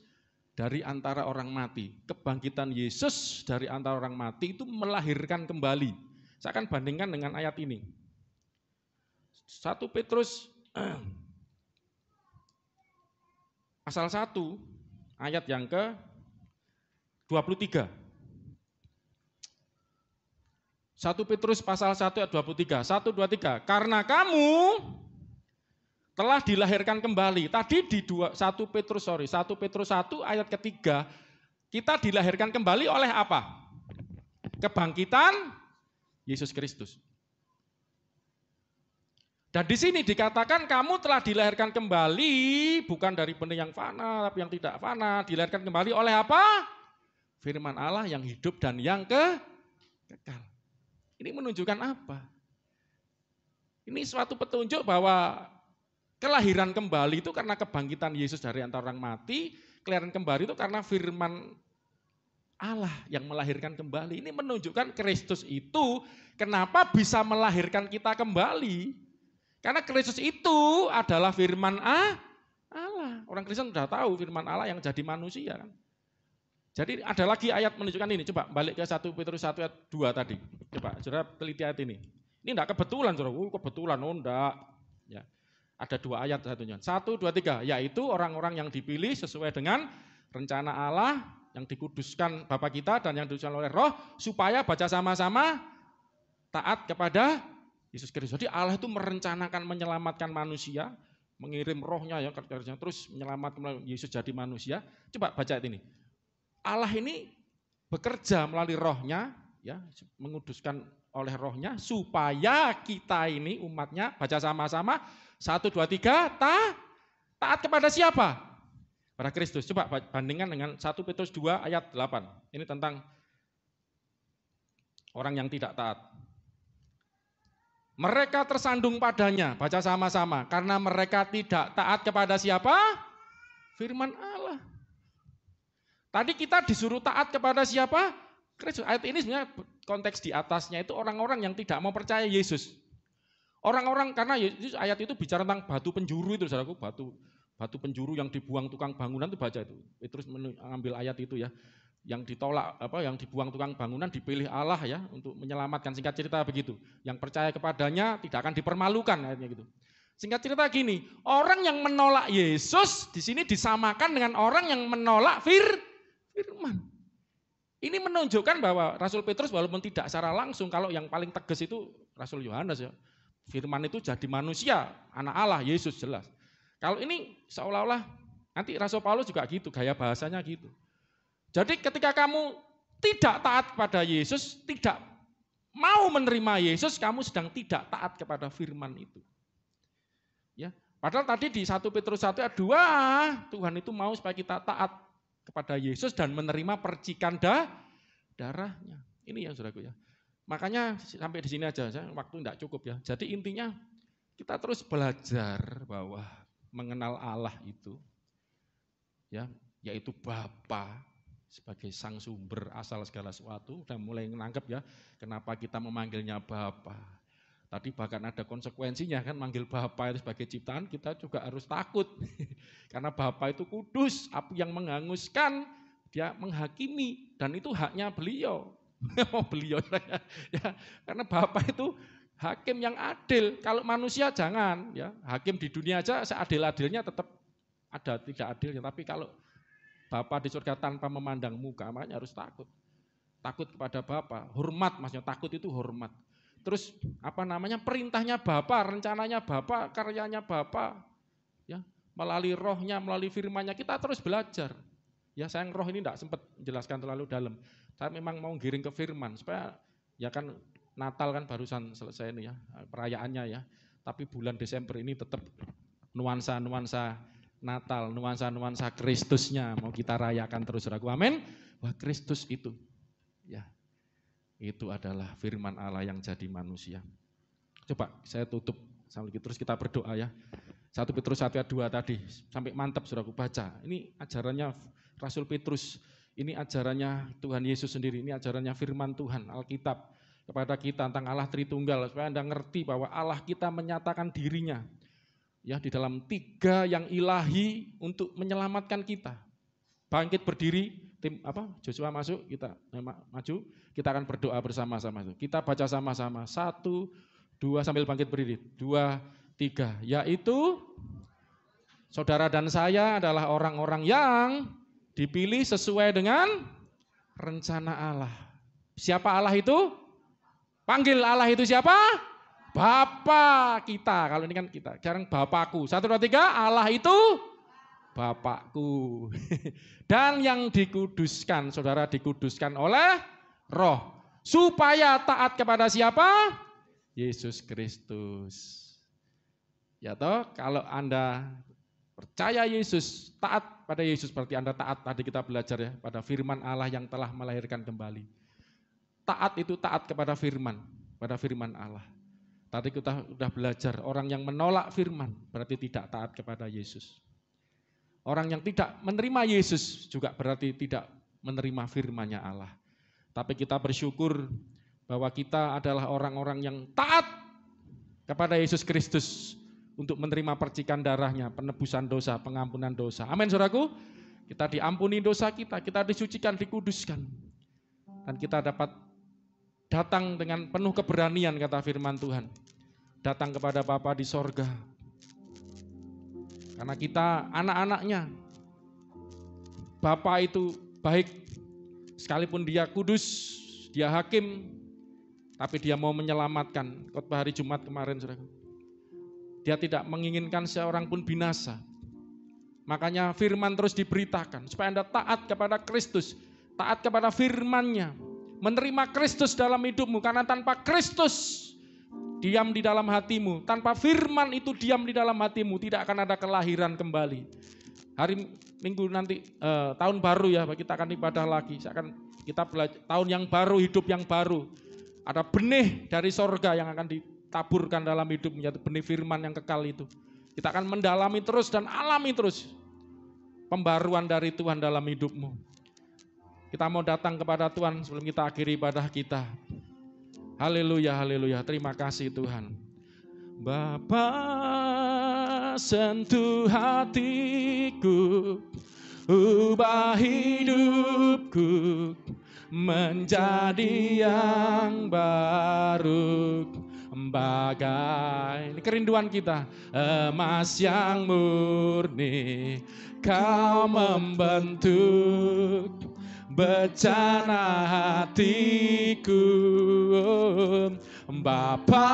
dari antara orang mati. Kebangkitan Yesus dari antara orang mati itu melahirkan kembali. Saya akan bandingkan dengan ayat ini. 1 Petrus pasal 1 ayat yang ke-23. 1 Petrus pasal 1 ayat 23. 1, 2, 3. Karena kamu telah dilahirkan kembali. Tadi di 1 Petrus 1 ayat ketiga, kita dilahirkan kembali oleh apa? Kebangkitan Yesus Kristus. Dan di sini dikatakan kamu telah dilahirkan kembali, bukan dari benih yang fana, tapi yang tidak fana. Dilahirkan kembali oleh apa? Firman Allah yang hidup dan yang kekal. Ini menunjukkan apa? Ini suatu petunjuk bahwa kelahiran kembali itu karena kebangkitan Yesus dari antara orang mati, kelahiran kembali itu karena firman Allah yang melahirkan kembali. Ini menunjukkan Kristus itu kenapa bisa melahirkan kita kembali. Karena Kristus itu adalah firman Allah. Orang Kristen sudah tahu firman Allah yang jadi manusia kan. Jadi ada lagi ayat menunjukkan ini. Coba balik ke 1 Petrus 1 ayat 2 tadi. Coba saudara teliti ayat ini. Ini enggak kebetulan saudara. Kebetulan, enggak. Ya. Ada 2 ayat satunya. 1, 2, 3. Yaitu orang-orang yang dipilih sesuai dengan rencana Allah yang dikuduskan Bapa kita dan yang dikuduskan oleh Roh, supaya baca sama-sama taat kepada Yesus Kristus. Jadi Allah itu merencanakan menyelamatkan manusia, mengirim Roh-Nya ya, terus menyelamatkan Yesus jadi manusia. Coba baca ini. Allah ini bekerja melalui Roh-Nya, ya, menguduskan oleh Roh-Nya supaya kita ini umatnya, baca sama-sama 1, 2, 3, taat kepada siapa? Pada Kristus. Coba bandingkan dengan 1 Petrus 2 ayat 8. Ini tentang orang yang tidak taat. Mereka tersandung padanya, baca sama-sama, karena mereka tidak taat kepada siapa? Firman Allah. Tadi kita disuruh taat kepada siapa? Kristus. Ayat ini sebenarnya konteks di atasnya itu orang-orang yang tidak mau percaya Yesus. Orang-orang, karena ayat itu bicara tentang batu penjuru itu, saudaraku, batu penjuru yang dibuang tukang bangunan itu, baca itu. Petrus mengambil ayat itu ya, yang ditolak yang dibuang tukang bangunan dipilih Allah ya untuk menyelamatkan, singkat cerita begitu. Yang percaya kepadanya tidak akan dipermalukan, ayatnya gitu. Singkat cerita gini, orang yang menolak Yesus di sini disamakan dengan orang yang menolak firman. Ini menunjukkan bahwa Rasul Petrus walaupun tidak secara langsung, kalau yang paling tegas itu Rasul Yohanes ya. Firman itu jadi manusia, anak Allah, Yesus jelas. Kalau ini seolah-olah, nanti Rasul Paulus juga gitu, gaya bahasanya gitu. Jadi ketika kamu tidak taat kepada Yesus, tidak mau menerima Yesus, kamu sedang tidak taat kepada firman itu. Ya, padahal tadi di 1 Petrus 1 ayat 2, Tuhan itu mau supaya kita taat kepada Yesus dan menerima percikan darahnya. Ini yang saudaraku ya. Makanya sampai di sini aja, waktu tidak cukup ya. Jadi intinya kita terus belajar bahwa mengenal Allah itu, ya, yaitu Bapa sebagai sang sumber asal segala sesuatu. Udah mulai menangkap ya, kenapa kita memanggilnya Bapa. Tadi bahkan ada konsekuensinya kan, manggil Bapa itu sebagai ciptaan, kita juga harus takut. Karena Bapa itu kudus, api yang menghanguskan, dia menghakimi, dan itu haknya beliau. Beliau ya, karena Bapa itu hakim yang adil. Kalau manusia jangan, ya hakim di dunia aja seadil-adilnya tetap ada tidak adilnya. Tapi kalau Bapa di surga tanpa memandang muka, makanya harus takut. Takut kepada Bapa, hormat, maksudnya takut itu hormat. Terus perintahnya Bapa, rencananya Bapa, karyanya Bapa, ya melalui rohnya, melalui firmannya, kita terus belajar. Ya sayang roh ini tidak sempat menjelaskan terlalu dalam. Saya memang mau giring ke firman supaya ya kan Natal kan barusan selesai ini ya perayaannya ya. Tapi bulan Desember ini tetap nuansa-nuansa Natal, nuansa-nuansa Kristusnya mau kita rayakan terus, saudaraku. Amin. Wah, Kristus itu ya. Itu adalah firman Allah yang jadi manusia. Coba saya tutup sambil terus kita berdoa ya. 1 Petrus 1 ayat 2 tadi sampai mantap saudaraku baca. Ini ajarannya Rasul Petrus, ini ajarannya Tuhan Yesus sendiri, ini ajarannya firman Tuhan, Alkitab kepada kita tentang Allah Tritunggal supaya Anda ngerti bahwa Allah kita menyatakan dirinya ya di dalam 3 yang ilahi untuk menyelamatkan kita. Bangkit berdiri, tim Joshua masuk, kita maju, kita akan berdoa bersama-sama. Kita baca sama-sama, 1, 2 sambil bangkit berdiri, 2, 3, yaitu saudara dan saya adalah orang-orang yang dipilih sesuai dengan rencana Allah. Siapa Allah itu? Panggil Allah itu siapa? Bapa kita, kalau ini kan kita, sekarang Bapakku. 1, 2, 3, Allah itu Bapakku. Dan yang dikuduskan, saudara dikuduskan oleh Roh. Supaya taat kepada siapa? Yesus Kristus. Ya toh, kalau Anda percaya Yesus, taat pada Yesus berarti Anda taat, tadi kita belajar ya, pada firman Allah yang telah melahirkan kembali. Taat itu taat kepada firman Allah. Tadi kita sudah belajar, orang yang menolak firman berarti tidak taat kepada Yesus. Orang yang tidak menerima Yesus juga berarti tidak menerima firman-Nya Allah. Tapi kita bersyukur bahwa kita adalah orang-orang yang taat kepada Yesus Kristus untuk menerima percikan darahnya, penebusan dosa, pengampunan dosa. Amin, saudaraku. Kita diampuni dosa kita disucikan, dikuduskan. Dan kita dapat datang dengan penuh keberanian, kata firman Tuhan. Datang kepada Bapa di sorga. Karena kita anak-anaknya. Bapa itu baik, sekalipun dia kudus, dia hakim, tapi dia mau menyelamatkan. Khotbah hari Jumat kemarin, saudara. Dia tidak menginginkan seorang pun binasa. Makanya firman terus diberitakan, supaya Anda taat kepada Kristus, taat kepada firman-Nya, menerima Kristus dalam hidupmu, karena tanpa Kristus diam di dalam hatimu, tanpa firman itu diam di dalam hatimu, tidak akan ada kelahiran kembali. Hari Minggu nanti tahun baru ya, kita akan ibadah lagi. Kita belajar tahun yang baru, hidup yang baru. Ada benih dari sorga yang akan ditaburkan dalam hidupmu, yaitu benih firman yang kekal itu. Kita akan mendalami terus dan alami terus pembaruan dari Tuhan dalam hidupmu. Kita mau datang kepada Tuhan sebelum kita akhiri ibadah kita. Haleluya, haleluya. Terima kasih Tuhan. Bapa, sentuh hatiku, ubah hidupku menjadi yang baru. Bagai, ini kerinduan kita, emas yang murni, kau membentuk bencana hatiku. Bapa,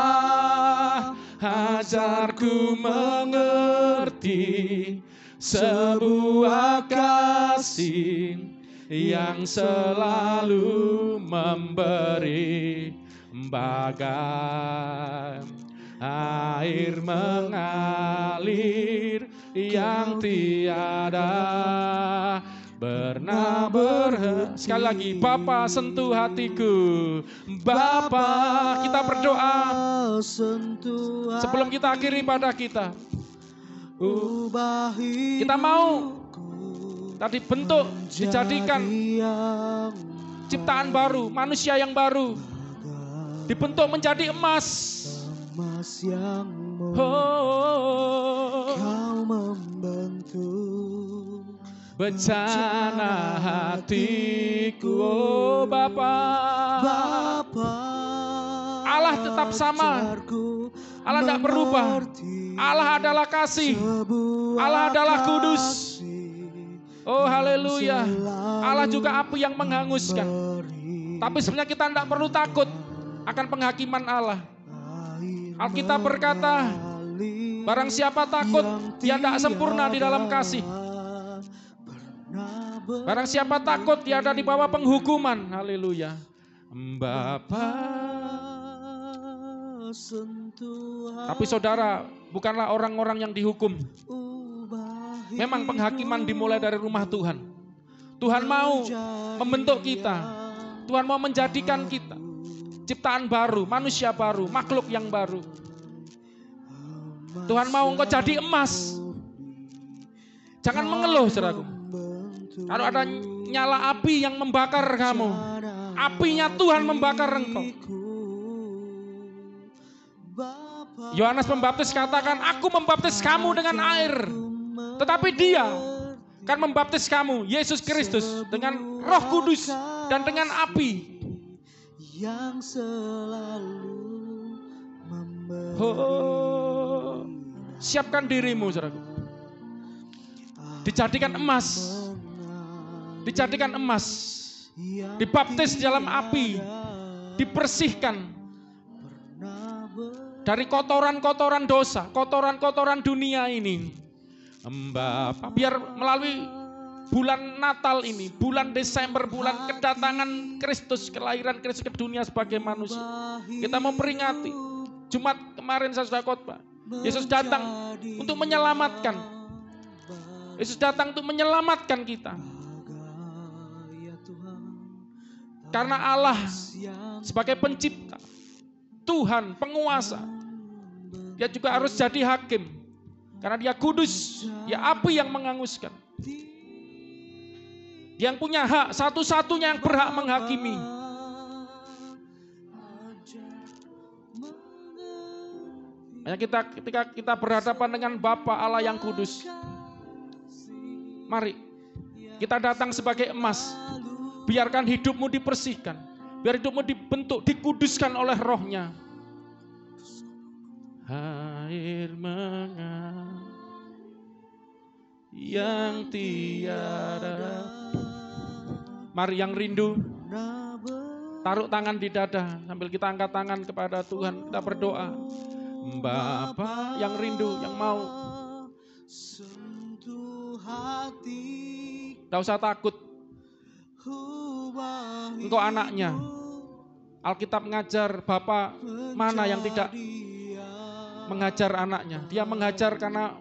ajarku mengerti sebuah kasih yang selalu memberi, bagai air mengalir yang tiada pernah berhenti. Sekali lagi, Bapa sentuh hatiku. Bapa, kita berdoa sebelum kita akhiri ibadah kita. Kita mau tadi bentuk dijadikan ciptaan baru, manusia yang baru, dibentuk menjadi emas, emas yang Kau membentuk bencana hatiku, oh Bapa. Allah tetap sama. Allah tidak berubah. Allah adalah kasih. Allah adalah kudus. Oh haleluya. Allah juga api yang menghanguskan. Tapi sebenarnya kita tidak perlu takut akan penghakiman Allah. Alkitab berkata, barang siapa takut, dia tidak sempurna di dalam kasih. Barang siapa takut, dia ada di bawah penghukuman. Haleluya. Bapa. Tapi saudara, bukanlah orang-orang yang dihukum. Memang penghakiman dimulai dari rumah Tuhan. Tuhan mau membentuk kita. Tuhan mau menjadikan kita ciptaan baru, manusia baru, makhluk yang baru. Tuhan mau engkau jadi emas. Jangan mengeluh, saudaraku. Kalau ada nyala api yang membakar kamu, apinya Tuhan membakar engkau. Yohanes Pembaptis katakan, aku membaptis kamu dengan air. Tetapi dia akan membaptis kamu, Yesus Kristus, dengan Roh Kudus dan dengan api. Yang selalu siapkan dirimu, saudaraku. Dijadikan emas. Dijadikan emas. Dibaptis dalam api. Dibersihkan dari kotoran-kotoran dosa, kotoran-kotoran dunia ini. Bapa, biar melalui bulan Natal ini, bulan Desember, bulan kedatangan Kristus, kelahiran Kristus ke dunia sebagai manusia, kita memperingati. Jumat kemarin saya sudah khotbah, Yesus datang untuk menyelamatkan. Yesus datang untuk menyelamatkan kita. Karena Allah sebagai pencipta, Tuhan, penguasa, dia juga harus jadi hakim. Karena dia kudus, dia api yang menghanguskan. Yang punya hak, satu-satunya yang berhak menghakimi. Ketika kita berhadapan dengan Bapa Allah yang kudus, mari kita datang sebagai emas. Biarkan hidupmu dibersihkan. Biar hidupmu dibentuk, dikuduskan oleh Roh-Nya. Air mengalir yang tiada. Mari yang rindu, taruh tangan di dada sambil kita angkat tangan kepada Tuhan. Kita berdoa. Bapa yang rindu, yang mau. Tidak usah takut. Engkau anaknya. Alkitab mengajar Bapa mana yang tidak mengajar anaknya. Dia mengajar karena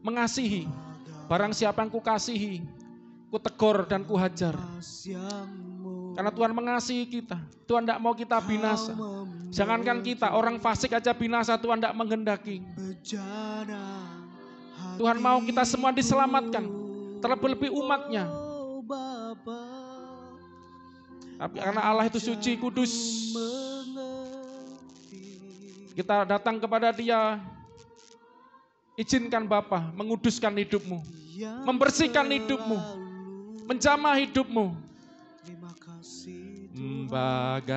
mengasihi. Barang siapa yang kukasihi, kutegur dan kuhajar. Karena Tuhan mengasihi kita. Tuhan tidak mau kita binasa. Jangankan kita, orang fasik aja binasa, Tuhan tidak menghendaki. Tuhan mau kita semua diselamatkan. Terlebih-lebih umatnya. Tapi karena Allah itu suci, kudus, kita datang kepada Dia. Izinkan Bapa menguduskan hidupmu, membersihkan hidupmu, menjamah hidupmu. Bagai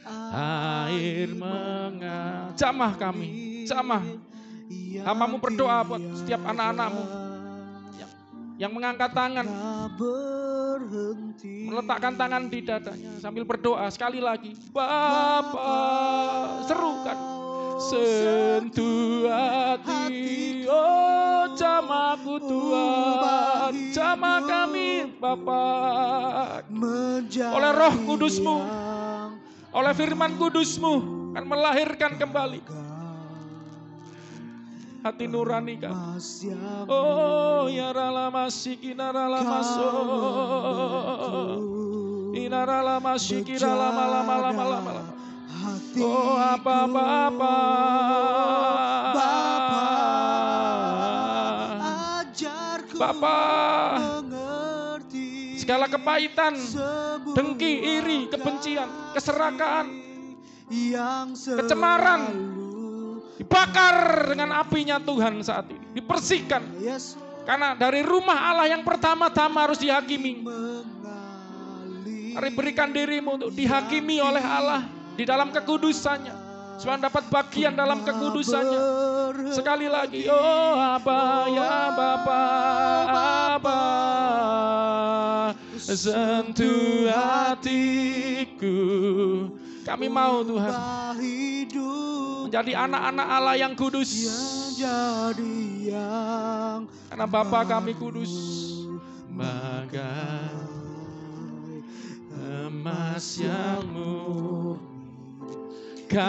air mengalir. Jamah kami, jamah. Hamba-Mu berdoa buat setiap anak-anak-Mu yang mengangkat tangan, meletakkan tangan di dadanya sambil berdoa sekali lagi. Bapa, serukan, sentuh hati, oh jamahku Tuhan, jamah kami Bapa. Oleh Roh Kudus-Mu, oleh firman Kudus-Mu akan melahirkan kembali hati nurani kami. Oh ya rala masiki narala maso, inarala masiki rala malam. Oh apa Bapa, segala kepahitan, dengki, iri, kebencian, keserakaan, yang kecemaran dibakar dengan apinya Tuhan saat ini, dibersihkan. Karena dari rumah Allah yang pertama-tama harus dihakimi. Mari berikan dirimu untuk dihakimi oleh Allah di dalam kekudusannya, supaya dapat bagian dalam kekudusannya. Sekali lagi, oh Aba ya Bapa, Aba, sentuh hatiku. Kami mau Tuhan menjadi anak-anak Allah yang kudus. Karena Bapa kami kudus. Bagai emas yang murni, Kau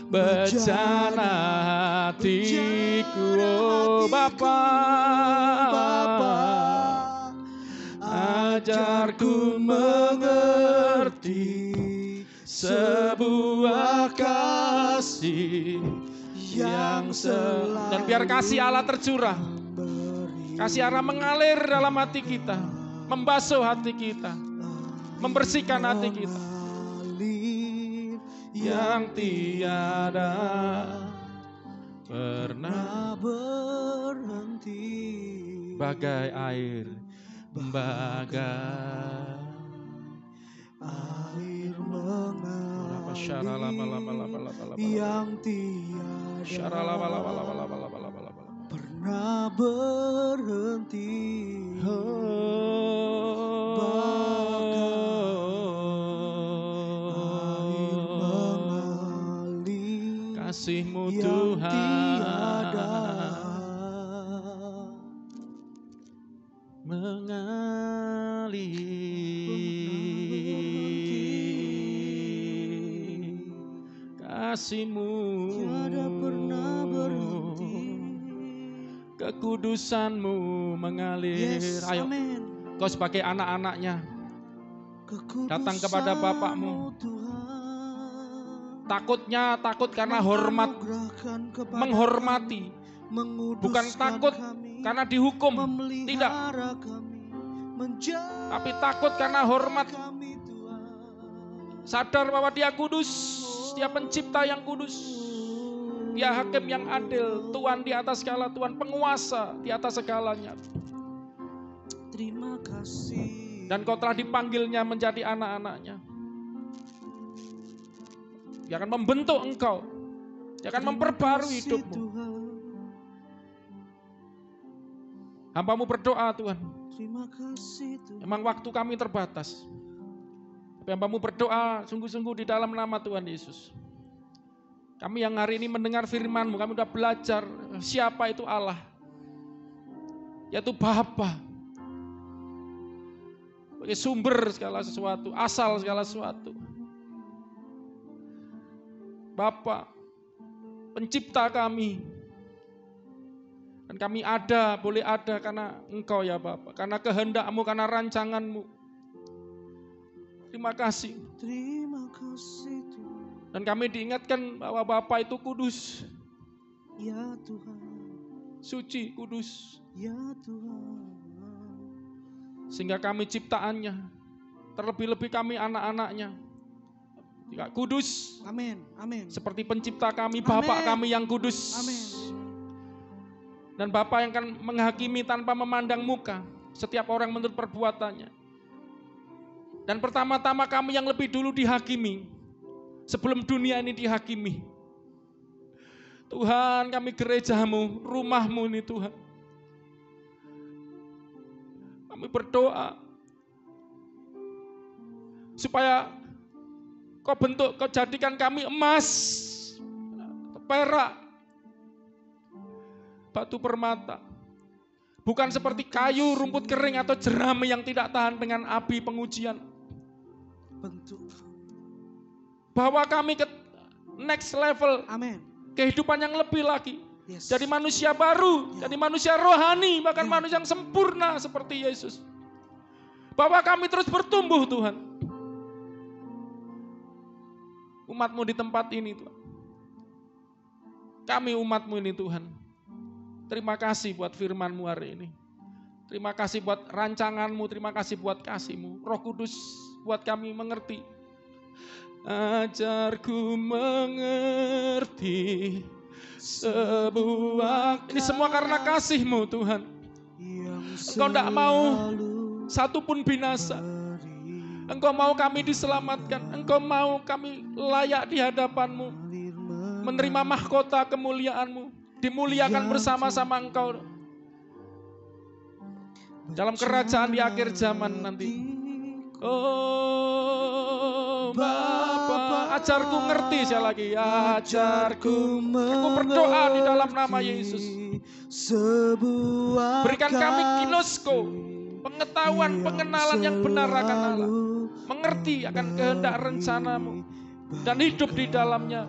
bencana hatiku, oh Bapa, ajarku mengerti sebuah kasih yang selalu. Dan biar kasih Allah tercurah, kasih Allah mengalir dalam hati kita, membasuh hati kita, membersihkan hati kita, yang tiada pernah berhenti, bagai air, bagai air mengalir yang tiada pernah berhenti. Kasih-Mu Tuhan mengalir, kasih-Mu tiada pernah berhenti, kekudusan-Mu mengalir. Ayo, kau sebagai anak-anaknya datang kepada Bapakmu. Takutnya takut karena hormat, menghormati, bukan takut karena dihukum, tidak, tapi takut karena hormat, sadar bahwa Dia kudus, Dia pencipta yang kudus, Dia hakim yang adil, Tuhan di atas segala Tuhan, penguasa di atas segalanya. Terima kasih. Dan kau telah dipanggilnya menjadi anak-anaknya. Dia akan membentuk engkau, Dia akan memperbarui hidupmu. Hamba-Mu berdoa Tuhan, memang waktu kami terbatas, tapi hamba-Mu berdoa sungguh-sungguh di dalam nama Tuhan Yesus. Kami yang hari ini mendengar firman-Mu, kami sudah belajar siapa itu Allah, yaitu Bapa, sebagai sumber segala sesuatu, asal segala sesuatu. Bapa, pencipta kami. Dan kami ada, boleh ada karena Engkau ya Bapa, karena kehendak-Mu, karena rancangan-Mu. Terima kasih. Terima kasih Tuhan. Dan kami diingatkan bahwa Bapa itu kudus. Ya Tuhan. Suci, kudus. Ya Tuhan. Sehingga kami ciptaannya, terlebih-lebih kami anak-anaknya, kudus. Amin. Amin. Seperti pencipta kami, Bapa kami yang kudus. Amin. Dan Bapa yang akan menghakimi tanpa memandang muka setiap orang menurut perbuatannya. Dan pertama-tama kami yang lebih dulu dihakimi sebelum dunia ini dihakimi. Tuhan, kami gereja-Mu, rumah-Mu ini Tuhan. Kami berdoa supaya Kau bentuk, Kau jadikan kami emas, perak, batu permata. Bukan seperti kayu, rumput kering atau jerami yang tidak tahan dengan api pengujian. Bawa kami ke next level. Amen. Kehidupan yang lebih lagi. Yes. Jadi manusia baru, jadi manusia rohani, bahkan manusia yang sempurna seperti Yesus. Bawa kami terus bertumbuh Tuhan. Umat-Mu di tempat ini Tuhan. Kami umat-Mu ini Tuhan. Terima kasih buat firman-Mu hari ini. Terima kasih buat rancangan-Mu, terima kasih buat kasih-Mu. Roh Kudus, buat kami mengerti. Ajarku mengerti sebuah, ini semua karena kasih-Mu Tuhan. Engkau tidak mau satupun binasa. Engkau mau kami diselamatkan. Engkau mau kami layak di hadapan-Mu, menerima mahkota kemuliaan-Mu, dimuliakan bersama-sama Engkau dalam kerajaan di akhir zaman nanti. Oh Bapa, ajarku ngerti, sekali lagi, ajarku. Aku berdoa di dalam nama Yesus. Berikan kami ginosko, pengetahuan, pengenalan yang benar akan Allah, mengerti akan kehendak rencana-Mu dan hidup di dalamnya.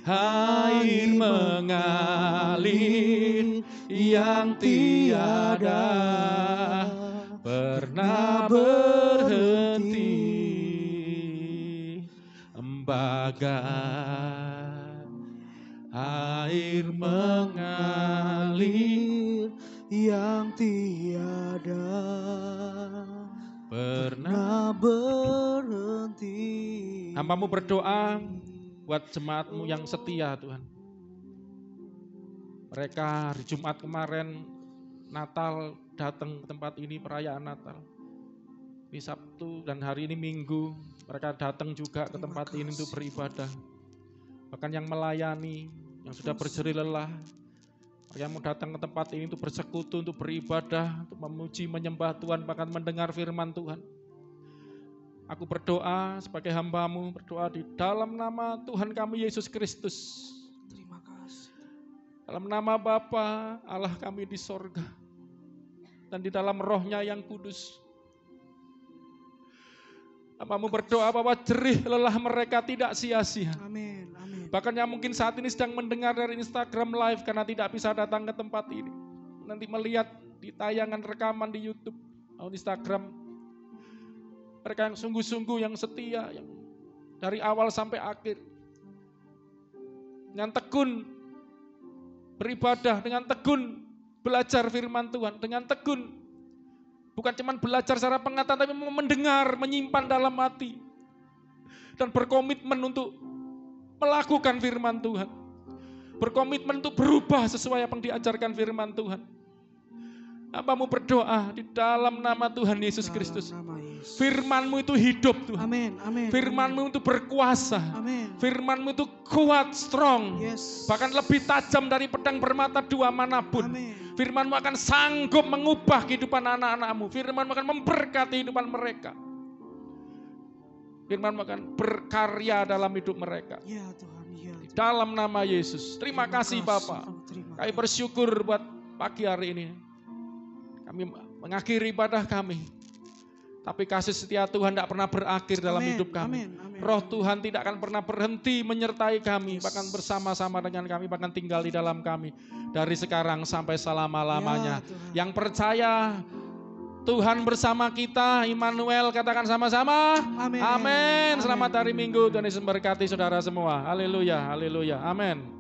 Air mengalir yang tiada pernah berhenti, bagai air mengalir yang tiada pernah berhenti. Hamba-Mu berdoa buat jemaat-Mu yang setia Tuhan. Mereka di Jumat kemarin Natal datang ke tempat ini, perayaan Natal. Di Sabtu dan hari ini Minggu, mereka datang juga ke tempat ini untuk beribadah. Bahkan yang melayani, yang sudah berjerih lelah, yang mau datang ke tempat ini untuk bersekutu, untuk beribadah, untuk memuji, menyembah Tuhan, bahkan mendengar firman Tuhan. Aku berdoa sebagai hamba-Mu, berdoa di dalam nama Tuhan kami Yesus Kristus. Terima kasih. Dalam nama Bapa, Allah kami di sorga, dan di dalam Roh-Nya yang kudus. Hamba-Mu berdoa bahwa jerih lelah mereka tidak sia-sia. Amin, amin. Bahkan yang mungkin saat ini sedang mendengar dari Instagram Live karena tidak bisa datang ke tempat ini, nanti melihat di tayangan rekaman di YouTube atau Instagram. Mereka yang sungguh-sungguh, yang setia, yang dari awal sampai akhir, dengan tekun beribadah, dengan tekun belajar firman Tuhan, dengan tekun bukan cuma belajar secara pengetahuan, tapi mendengar, menyimpan dalam hati, dan berkomitmen untuk melakukan firman Tuhan, berkomitmen untuk berubah sesuai apa yang diajarkan firman Tuhan. Hamba-Mu berdoa di dalam nama Tuhan Yesus Kristus. Firman-Mu itu hidup Tuhan. Amin, amin. Firman-Mu itu berkuasa. Amin. Firman-Mu itu kuat, strong. Yes. Bahkan lebih tajam dari pedang bermata dua manapun. Amin. Firman-Mu akan sanggup mengubah kehidupan anak-anak-Mu. Firman-Mu akan memberkati kehidupan mereka. Firman-Mu akan berkarya dalam hidup mereka. Ya Tuhan, ya Tuhan. Di dalam nama Yesus. Terima kasih Bapa. Kami bersyukur buat pagi hari ini. Kami mengakhiri ibadah kami. Tapi kasih setia Tuhan tidak pernah berakhir dalam hidup kami. Roh Tuhan tidak akan pernah berhenti menyertai kami. Bahkan bersama-sama dengan kami, bahkan tinggal di dalam kami. Dari sekarang sampai selama-lamanya. Yang percaya Tuhan bersama kita, Immanuel, katakan sama-sama. Amin. Amin. Selamat hari Minggu, Tuhan Yesus memberkati saudara semua. Haleluya, haleluya, amin.